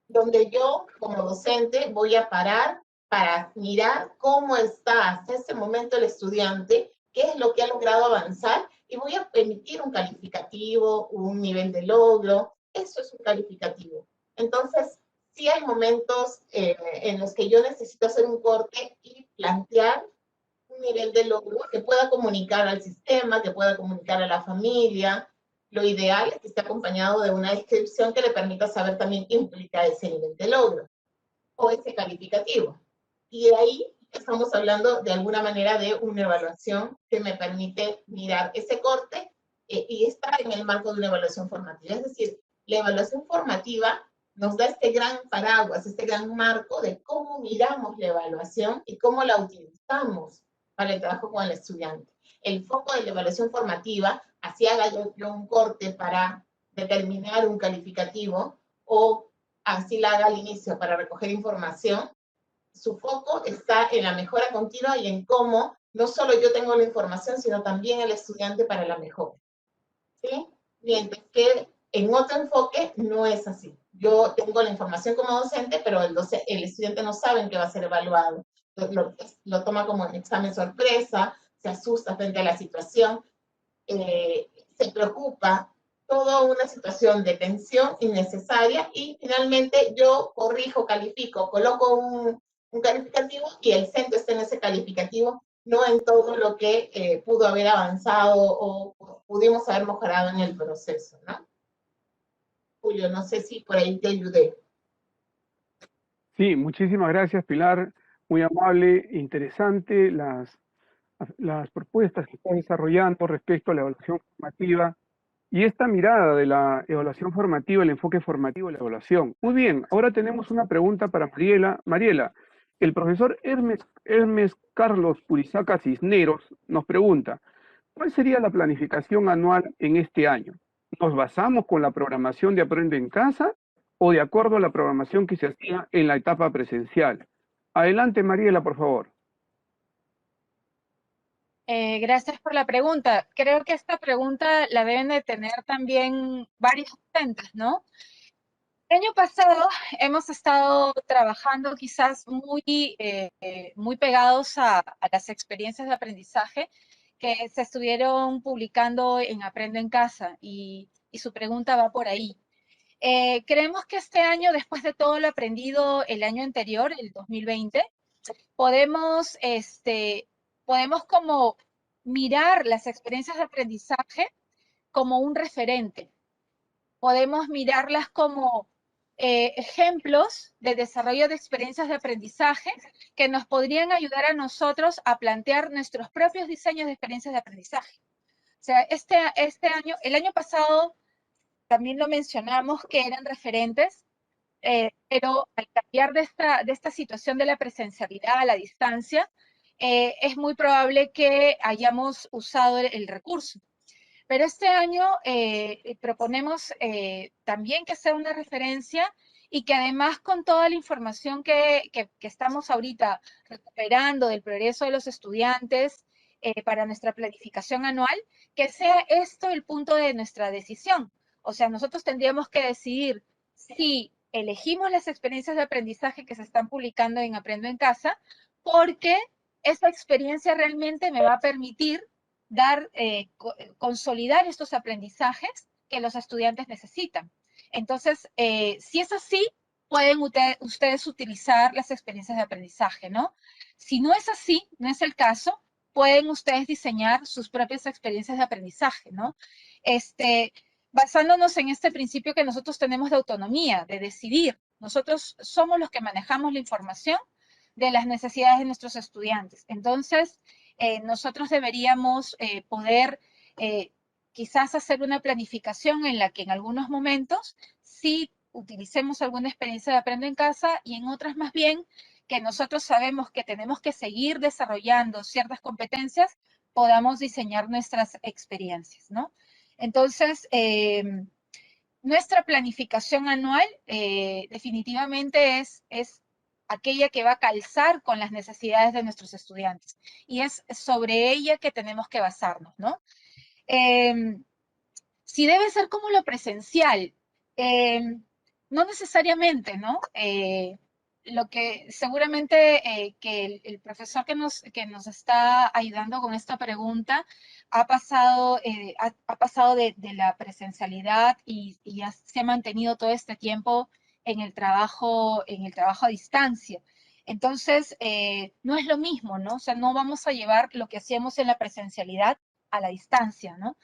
donde yo como docente voy a parar para mirar cómo está hasta ese momento el estudiante, qué es lo que ha logrado avanzar, y voy a emitir un calificativo, un nivel de logro. Eso es un calificativo. Entonces, sí hay momentos en los que yo necesito hacer un corte y plantear un nivel de logro que pueda comunicar al sistema, que pueda comunicar a la familia. Lo ideal es que esté acompañado de una descripción que le permita saber también qué implica ese nivel de logro o ese calificativo. Y de ahí estamos hablando de alguna manera de una evaluación que me permite mirar ese corte y está en el marco de una evaluación formativa. Es decir, la evaluación formativa nos da este gran paraguas, este gran marco de cómo miramos la evaluación y cómo la utilizamos para el trabajo con el estudiante. El foco de la evaluación formativa, así haga yo un corte para determinar un calificativo o así la haga al inicio para recoger información, su foco está en la mejora continua y en cómo no solo yo tengo la información, sino también el estudiante para la mejora. ¿Sí? Mientras que en otro enfoque no es así. Yo tengo la información como docente, pero el estudiante no sabe en qué va a ser evaluado. Lo toma como un examen sorpresa, se asusta frente a la situación, se preocupa, toda una situación de tensión innecesaria, y finalmente yo corrijo, califico, coloco un calificativo y el centro está en ese calificativo, no en todo lo que pudo haber avanzado o pudimos haber mejorado en el proceso, ¿no? Julio, no sé si por ahí te ayudé. Sí, muchísimas gracias, Pilar. Muy amable, interesante las propuestas que estás desarrollando respecto a la evaluación formativa y esta mirada de la evaluación formativa, el enfoque formativo de la evaluación. Muy bien, ahora tenemos una pregunta para Mariela. Mariela, el profesor Hermes Carlos Purizaca Cisneros nos pregunta, ¿cuál sería la planificación anual en este año? ¿Nos basamos con la programación de Aprende en Casa o de acuerdo a la programación que se hacía en la etapa presencial? Adelante, Mariela, por favor. Gracias por la pregunta. Creo que esta pregunta la deben de tener también varios docentes, ¿no? El año pasado hemos estado trabajando quizás muy pegados a las experiencias de aprendizaje que se estuvieron publicando en Aprende en Casa, y y su pregunta va por ahí. Creemos que este año, después de todo lo aprendido el año anterior, el 2020, podemos como mirar las experiencias de aprendizaje como un referente. Podemos mirarlas como ejemplos de desarrollo de experiencias de aprendizaje que nos podrían ayudar a nosotros a plantear nuestros propios diseños de experiencias de aprendizaje. O sea, el año pasado también lo mencionamos que eran referentes, pero al cambiar de esta situación de la presencialidad a la distancia, es muy probable que hayamos usado el recurso. Pero este año proponemos también que sea una referencia y que además con toda la información que estamos ahorita recuperando del progreso de los estudiantes para nuestra planificación anual, que sea esto el punto de nuestra decisión. O sea, nosotros tendríamos que decidir si elegimos las experiencias de aprendizaje que se están publicando en Aprendo en Casa, porque esa experiencia realmente me va a permitir consolidar estos aprendizajes que los estudiantes necesitan. Entonces, si es así, pueden ustedes utilizar las experiencias de aprendizaje, ¿no? Si no es así, no es el caso, pueden ustedes diseñar sus propias experiencias de aprendizaje, ¿no? Basándonos en este principio que nosotros tenemos de autonomía, de decidir. Nosotros somos los que manejamos la información de las necesidades de nuestros estudiantes. Entonces, nosotros deberíamos poder quizás hacer una planificación en la que en algunos momentos sí utilicemos alguna experiencia de Aprendo en Casa y en otras más bien que nosotros sabemos que tenemos que seguir desarrollando ciertas competencias, podamos diseñar nuestras experiencias, ¿no? Entonces, nuestra planificación anual definitivamente es aquella que va a calzar con las necesidades de nuestros estudiantes. Y es sobre ella que tenemos que basarnos, ¿no? Si debe ser como lo presencial, no necesariamente, ¿no? Lo que seguramente que el profesor que nos está ayudando con esta pregunta ha pasado de la presencialidad y ya se ha mantenido todo este tiempo en el trabajo a distancia. Entonces, no es lo mismo, ¿no? O sea, no vamos a llevar lo que hacíamos en la presencialidad a la distancia, ¿no?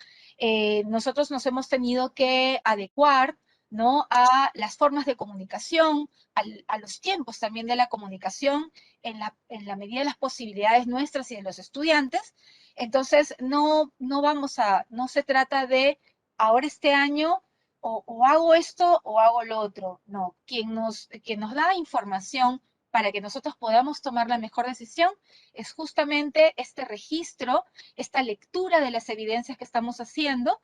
Nosotros nos hemos tenido que adecuar, ¿no?, a las formas de comunicación, a los tiempos también de la comunicación, en la medida de las posibilidades nuestras y de los estudiantes. Entonces, no se trata de ahora este año o hago esto o hago lo otro. No, quien nos da información para que nosotros podamos tomar la mejor decisión es justamente este registro, esta lectura de las evidencias que estamos haciendo.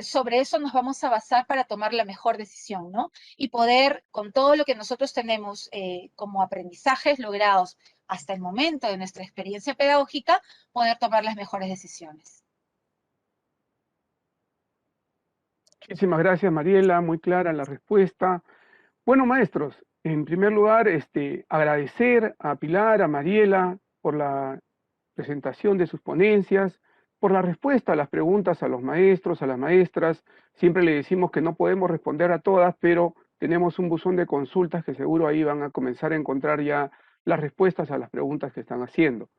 Sobre eso nos vamos a basar para tomar la mejor decisión, ¿no? Y poder, con todo lo que nosotros tenemos como aprendizajes logrados hasta el momento de nuestra experiencia pedagógica, poder tomar las mejores decisiones. Muchísimas gracias, Mariela, muy clara la respuesta. Bueno, maestros, en primer lugar, agradecer a Pilar, a Mariela, por la presentación de sus ponencias, por la respuesta a las preguntas a los maestros, a las maestras. Siempre le decimos que no podemos responder a todas, pero tenemos un buzón de consultas que seguro ahí van a comenzar a encontrar ya las respuestas a las preguntas que están haciendo.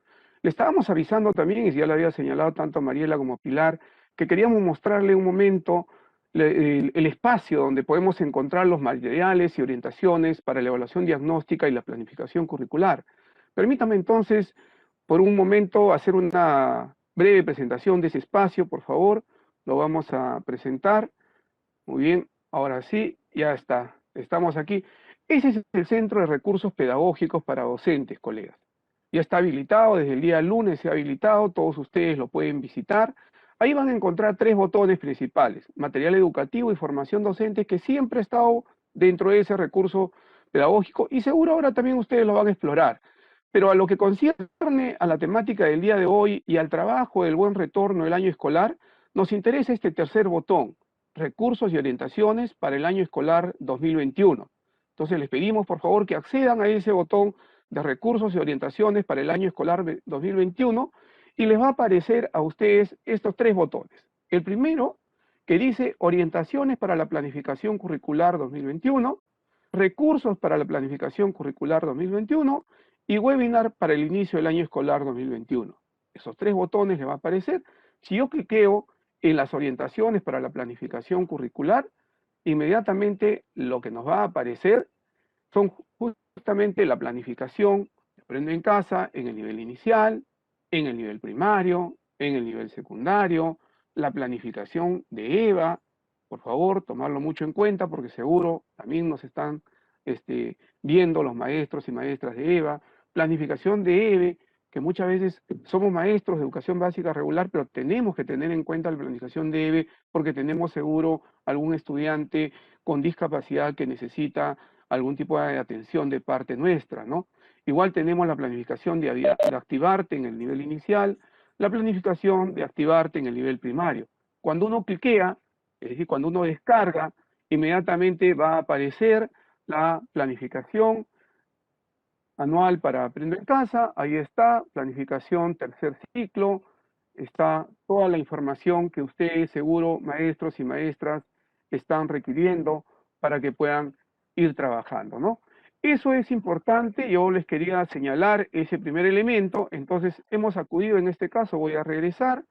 Le estábamos avisando también, y ya le había señalado tanto a Mariela como a Pilar, que queríamos mostrarle un momento el espacio donde podemos encontrar los materiales y orientaciones para la evaluación diagnóstica y la planificación curricular. Permítame entonces, por un momento, hacer una breve presentación de ese espacio, por favor. Lo vamos a presentar. Muy bien, ahora sí, ya está. Estamos aquí. Ese es el Centro de Recursos Pedagógicos para Docentes, colegas. Ya está habilitado, desde el día lunes se ha habilitado, todos ustedes lo pueden visitar. Ahí van a encontrar 3 botones principales: material educativo y formación docente, que siempre ha estado dentro de ese recurso pedagógico y seguro ahora también ustedes lo van a explorar. Pero a lo que concierne a la temática del día de hoy y al trabajo del buen retorno del año escolar, nos interesa este tercer botón: recursos y orientaciones para el año escolar 2021. Entonces les pedimos por favor que accedan a ese botón de recursos y orientaciones para el año escolar 2021 y les va a aparecer a ustedes estos 3 botones. El primero que dice orientaciones para la planificación curricular 2021, recursos para la planificación curricular 2021 y webinar para el inicio del año escolar 2021. Esos 3 botones le va a aparecer. Si yo cliqueo en las orientaciones para la planificación curricular, inmediatamente lo que nos va a aparecer son justamente la planificación que aprendo en casa en el nivel inicial, en el nivel primario, en el nivel secundario, la planificación de EVA. Por favor, tomarlo mucho en cuenta porque seguro también nos están viendo los maestros y maestras de EVA, planificación de EVE, que muchas veces somos maestros de educación básica regular, pero tenemos que tener en cuenta la planificación de EVE porque tenemos seguro algún estudiante con discapacidad que necesita algún tipo de atención de parte nuestra, ¿no? Igual tenemos la planificación de activarte en el nivel inicial, la planificación de activarte en el nivel primario. Cuando uno cliquea, es decir, cuando uno descarga, inmediatamente va a aparecer la planificación anual para Aprendo en Casa, ahí está, planificación tercer ciclo, está toda la información que ustedes seguro, maestros y maestras, están requiriendo para que puedan ir trabajando, ¿no? Eso es importante, yo les quería señalar ese primer elemento, entonces hemos acudido, en este caso voy a regresar,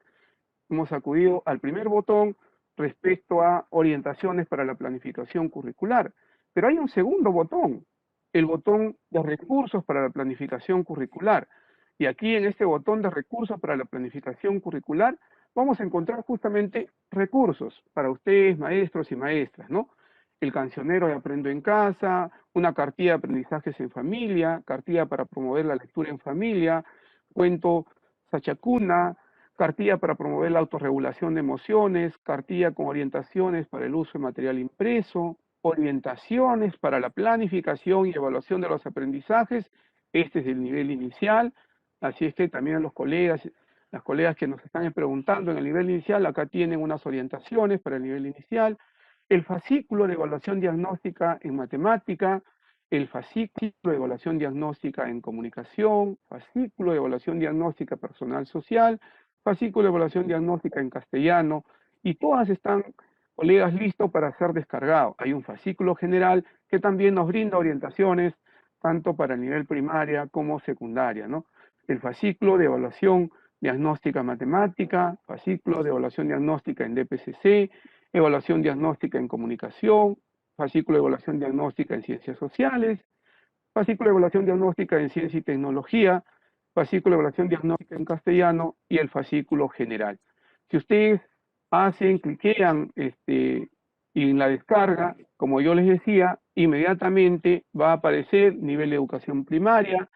hemos acudido al primer botón respecto a orientaciones para la planificación curricular, pero hay un segundo botón, el botón de recursos para la planificación curricular. Y aquí en este botón de recursos para la planificación curricular vamos a encontrar justamente recursos para ustedes, maestros y maestras, ¿no? El cancionero de Aprendo en Casa, una cartilla de aprendizajes en familia, cartilla para promover la lectura en familia, cuento Sachacuna, cartilla para promover la autorregulación de emociones, cartilla con orientaciones para el uso de material impreso, orientaciones para la planificación y evaluación de los aprendizajes. Este es el nivel inicial, así es que también los colegas, las colegas que nos están preguntando en el nivel inicial, acá tienen unas orientaciones para el nivel inicial, el fascículo de evaluación diagnóstica en matemática, el fascículo de evaluación diagnóstica en comunicación, fascículo de evaluación diagnóstica personal social, fascículo de evaluación diagnóstica en castellano, y todas están, colegas, listos para ser descargados. Hay un fascículo general que también nos brinda orientaciones tanto para el nivel primaria como secundaria, ¿no? El fascículo de evaluación diagnóstica matemática, fascículo de evaluación diagnóstica en DPCC, evaluación diagnóstica en comunicación, fascículo de evaluación diagnóstica en ciencias sociales, fascículo de evaluación diagnóstica en ciencia y tecnología, fascículo de evaluación diagnóstica en castellano y el fascículo general. Si ustedes cliquean y en la descarga, como yo les decía, inmediatamente va a aparecer nivel de educación primaria,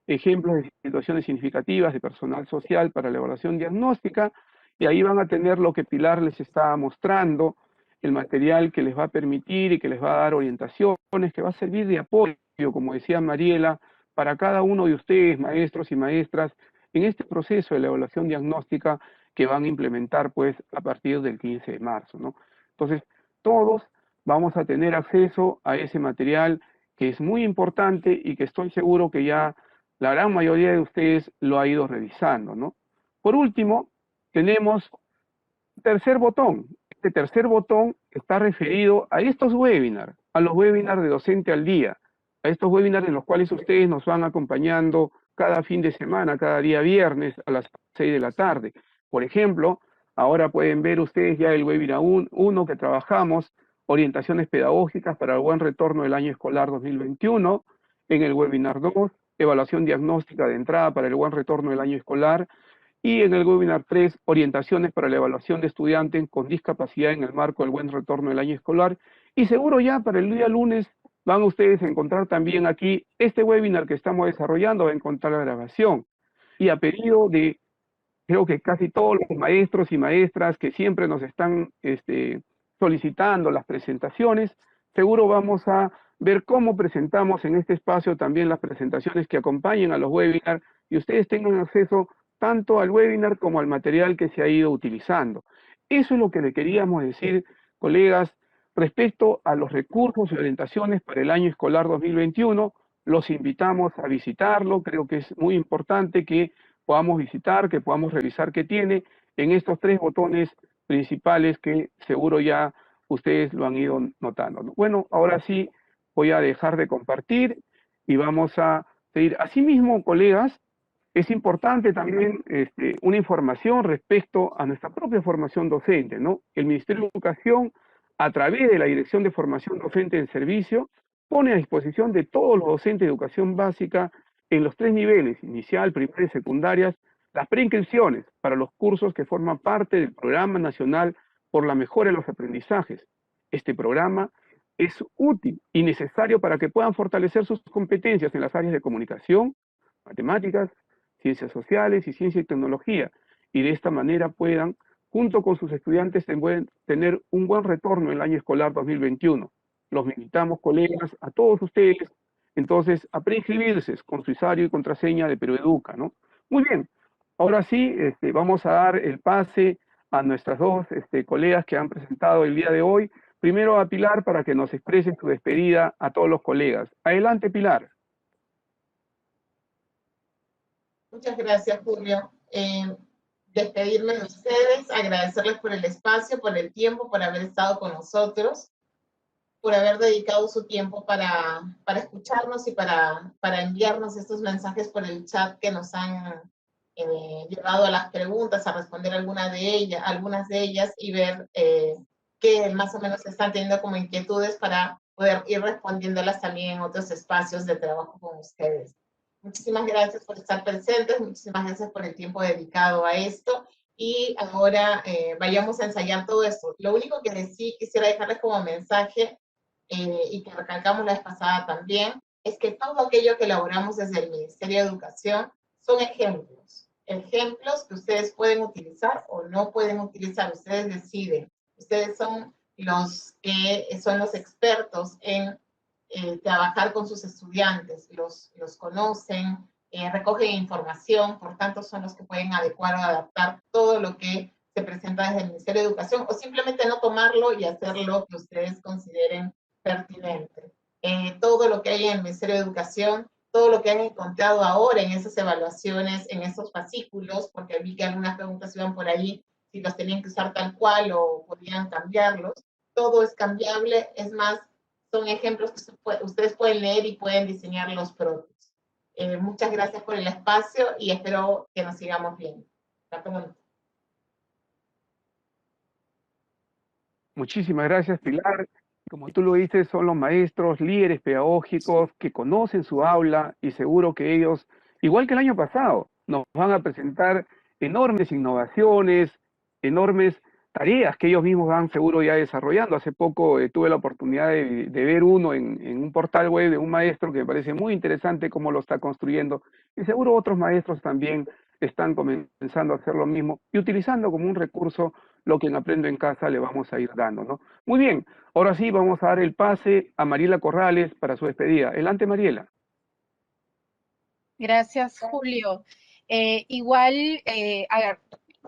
ejemplos de situaciones significativas de personal social para la evaluación diagnóstica, y ahí van a tener lo que Pilar les estaba mostrando, el material que les va a permitir y que les va a dar orientaciones, que va a servir de apoyo, como decía Mariela, para cada uno de ustedes, maestros y maestras, en este proceso de la evaluación diagnóstica que van a implementar pues a partir del 15 de marzo, ¿no? Entonces, todos vamos a tener acceso a ese material que es muy importante y que estoy seguro que ya la gran mayoría de ustedes lo ha ido revisando, ¿no? Por último, tenemos tercer botón. Este tercer botón está referido a estos webinars, a los webinars de Docente al Día, a estos webinars en los cuales ustedes nos van acompañando cada fin de semana, cada día viernes a las 6 de la tarde. Por ejemplo, ahora pueden ver ustedes ya el webinar 1 que trabajamos, orientaciones pedagógicas para el buen retorno del año escolar 2021, en el webinar 2, evaluación diagnóstica de entrada para el buen retorno del año escolar, y en el webinar 3, orientaciones para la evaluación de estudiantes con discapacidad en el marco del buen retorno del año escolar. Y seguro ya para el día lunes van ustedes a encontrar también aquí este webinar que estamos desarrollando, va a encontrar la grabación. Y a pedido de, creo que casi todos los maestros y maestras que siempre nos están solicitando las presentaciones, seguro vamos a ver cómo presentamos en este espacio también las presentaciones que acompañen a los webinars y ustedes tengan acceso tanto al webinar como al material que se ha ido utilizando. Eso es lo que le queríamos decir, colegas, respecto a los recursos y orientaciones para el año escolar 2021. Los invitamos a visitarlo, creo que es muy importante que podamos visitar, que podamos revisar qué tiene. En estos 3 botones principales que seguro ya ustedes lo han ido notando, ¿no? Bueno, ahora sí voy a dejar de compartir y vamos a seguir. Asimismo, colegas, es importante también una información respecto a nuestra propia formación docente, ¿no? El Ministerio de Educación, a través de la Dirección de Formación Docente en Servicio, pone a disposición de todos los docentes de educación básica en los 3 niveles, inicial, primaria y secundarias, las preinscripciones para los cursos que forman parte del Programa Nacional por la Mejora de los Aprendizajes. Este programa es útil y necesario para que puedan fortalecer sus competencias en las áreas de comunicación, matemáticas, ciencias sociales y ciencia y tecnología, y de esta manera puedan, junto con sus estudiantes, tener un buen retorno en el año escolar 2021. Los invitamos, colegas, a todos ustedes, entonces, a preinscribirse con su usuario y contraseña de PeruEduca, ¿no? Muy bien, ahora sí, vamos a dar el pase a nuestras dos colegas que han presentado el día de hoy. Primero a Pilar para que nos exprese su despedida a todos los colegas. Adelante, Pilar. Muchas gracias, Julio. Despedirme de ustedes, agradecerles por el espacio, por el tiempo, por haber estado con nosotros, por haber dedicado su tiempo para escucharnos y para enviarnos estos mensajes por el chat que nos han llevado a las preguntas, a responder algunas de ellas y ver qué más o menos están teniendo como inquietudes para poder ir respondiéndolas también en otros espacios de trabajo con ustedes. Muchísimas gracias por estar presentes, muchísimas gracias por el tiempo dedicado a esto y ahora vayamos a ensayar todo esto. Lo único que sí quisiera dejarles como mensaje y que recalcamos la vez pasada también, es que todo aquello que elaboramos desde el Ministerio de Educación son ejemplos que ustedes pueden utilizar o no pueden utilizar, ustedes deciden. Ustedes son los que son los expertos en trabajar con sus estudiantes, los conocen, recogen información, por tanto son los que pueden adecuar o adaptar todo lo que se presenta desde el Ministerio de Educación o simplemente no tomarlo y hacer lo que ustedes consideren pertinente. Todo lo que hay en el Ministerio de Educación, todo lo que han encontrado ahora en esas evaluaciones, en esos fascículos, porque vi que algunas preguntas iban por ahí, si los tenían que usar tal cual o podían cambiarlos, todo es cambiable, es más, son ejemplos que ustedes pueden leer y pueden diseñar los propios. Muchas gracias por el espacio y espero que nos sigamos viendo. Hasta pronto. Muchísimas gracias, Pilar. Como tú lo dices, son los maestros, líderes pedagógicos que conocen su aula y seguro que ellos, igual que el año pasado, nos van a presentar enormes innovaciones, enormes tareas que ellos mismos van seguro ya desarrollando. Hace poco tuve la oportunidad de ver uno en un portal web de un maestro que me parece muy interesante cómo lo está construyendo y seguro otros maestros también están comenzando a hacer lo mismo y utilizando como un recurso lo que en Aprendo en Casa le vamos a ir dando, ¿no? Muy bien, ahora sí vamos a dar el pase a Mariela Corrales para su despedida. Adelante, Mariela. Gracias, Julio. Igual,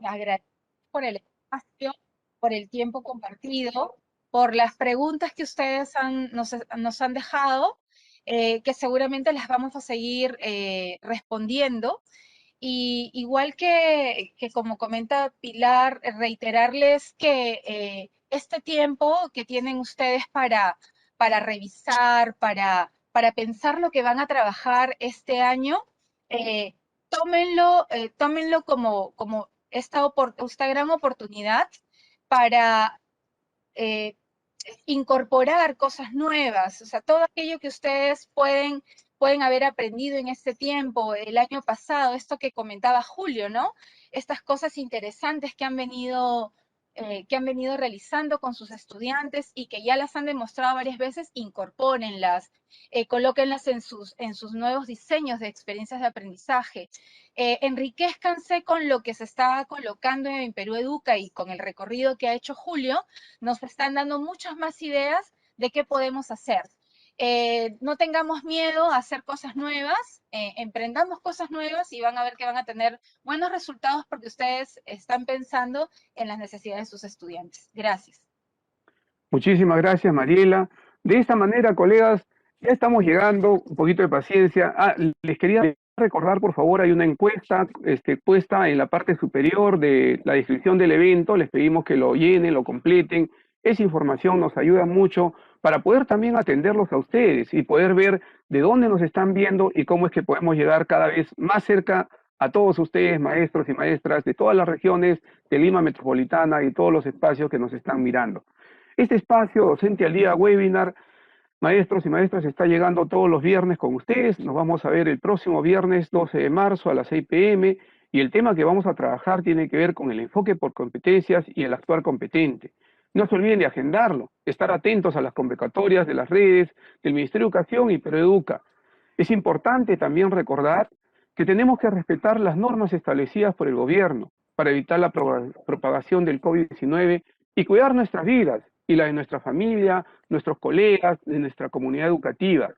agradezco por el espacio, por el tiempo compartido, por las preguntas que ustedes nos han dejado, que seguramente las vamos a seguir respondiendo. Y igual que como comenta Pilar, reiterarles que este tiempo que tienen ustedes para revisar, para pensar lo que van a trabajar este año, tómenlo como esta gran oportunidad para incorporar cosas nuevas, o sea, todo aquello que ustedes pueden haber aprendido en este tiempo, el año pasado, esto que comentaba Julio, ¿no? Estas cosas interesantes que han venido realizando con sus estudiantes y que ya las han demostrado varias veces, incorpórenlas, colóquenlas en sus nuevos diseños de experiencias de aprendizaje, enriquezcanse con lo que se está colocando en Perú Educa y con el recorrido que ha hecho Julio, nos están dando muchas más ideas de qué podemos hacer. No tengamos miedo a hacer cosas nuevas, emprendamos cosas nuevas y van a ver que van a tener buenos resultados porque ustedes están pensando en las necesidades de sus estudiantes. Gracias. Muchísimas gracias, Mariela. De esta manera, colegas, ya estamos llegando, un poquito de paciencia. Les quería recordar, por favor, hay una encuesta puesta en la parte superior de la descripción del evento. Les pedimos que lo llenen, lo completen. Esa información nos ayuda mucho para poder también atenderlos a ustedes y poder ver de dónde nos están viendo y cómo es que podemos llegar cada vez más cerca a todos ustedes, maestros y maestras de todas las regiones de Lima Metropolitana y todos los espacios que nos están mirando. Este espacio Docente al Día Webinar, maestros y maestras, está llegando todos los viernes con ustedes. Nos vamos a ver el próximo viernes 12 de marzo a las 6 p.m. y el tema que vamos a trabajar tiene que ver con el enfoque por competencias y el actuar competente. No se olviden de agendarlo, estar atentos a las convocatorias de las redes, del Ministerio de Educación y Proeduca. Es importante también recordar que tenemos que respetar las normas establecidas por el gobierno para evitar la propagación del COVID-19 y cuidar nuestras vidas y la de nuestra familia, nuestros colegas, de nuestra comunidad educativa.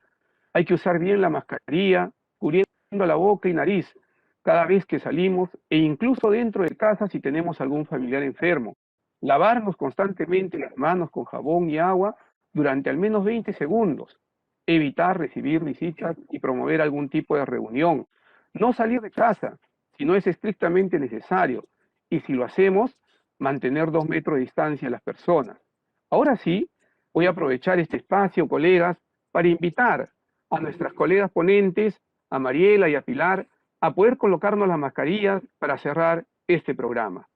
Hay que usar bien la mascarilla, cubriendo la boca y nariz cada vez que salimos e incluso dentro de casa si tenemos algún familiar enfermo. Lavarnos constantemente las manos con jabón y agua durante al menos 20 segundos. Evitar recibir visitas y promover algún tipo de reunión. No salir de casa si no es estrictamente necesario. Y si lo hacemos, mantener 2 metros de distancia a las personas. Ahora sí, voy a aprovechar este espacio, colegas, para invitar a nuestras colegas ponentes, a Mariela y a Pilar, a poder colocarnos las mascarillas para cerrar este programa.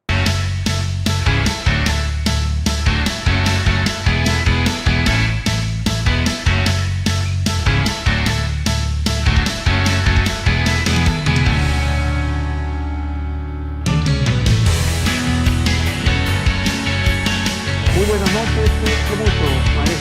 Muy buenas noches, mucho, maestros.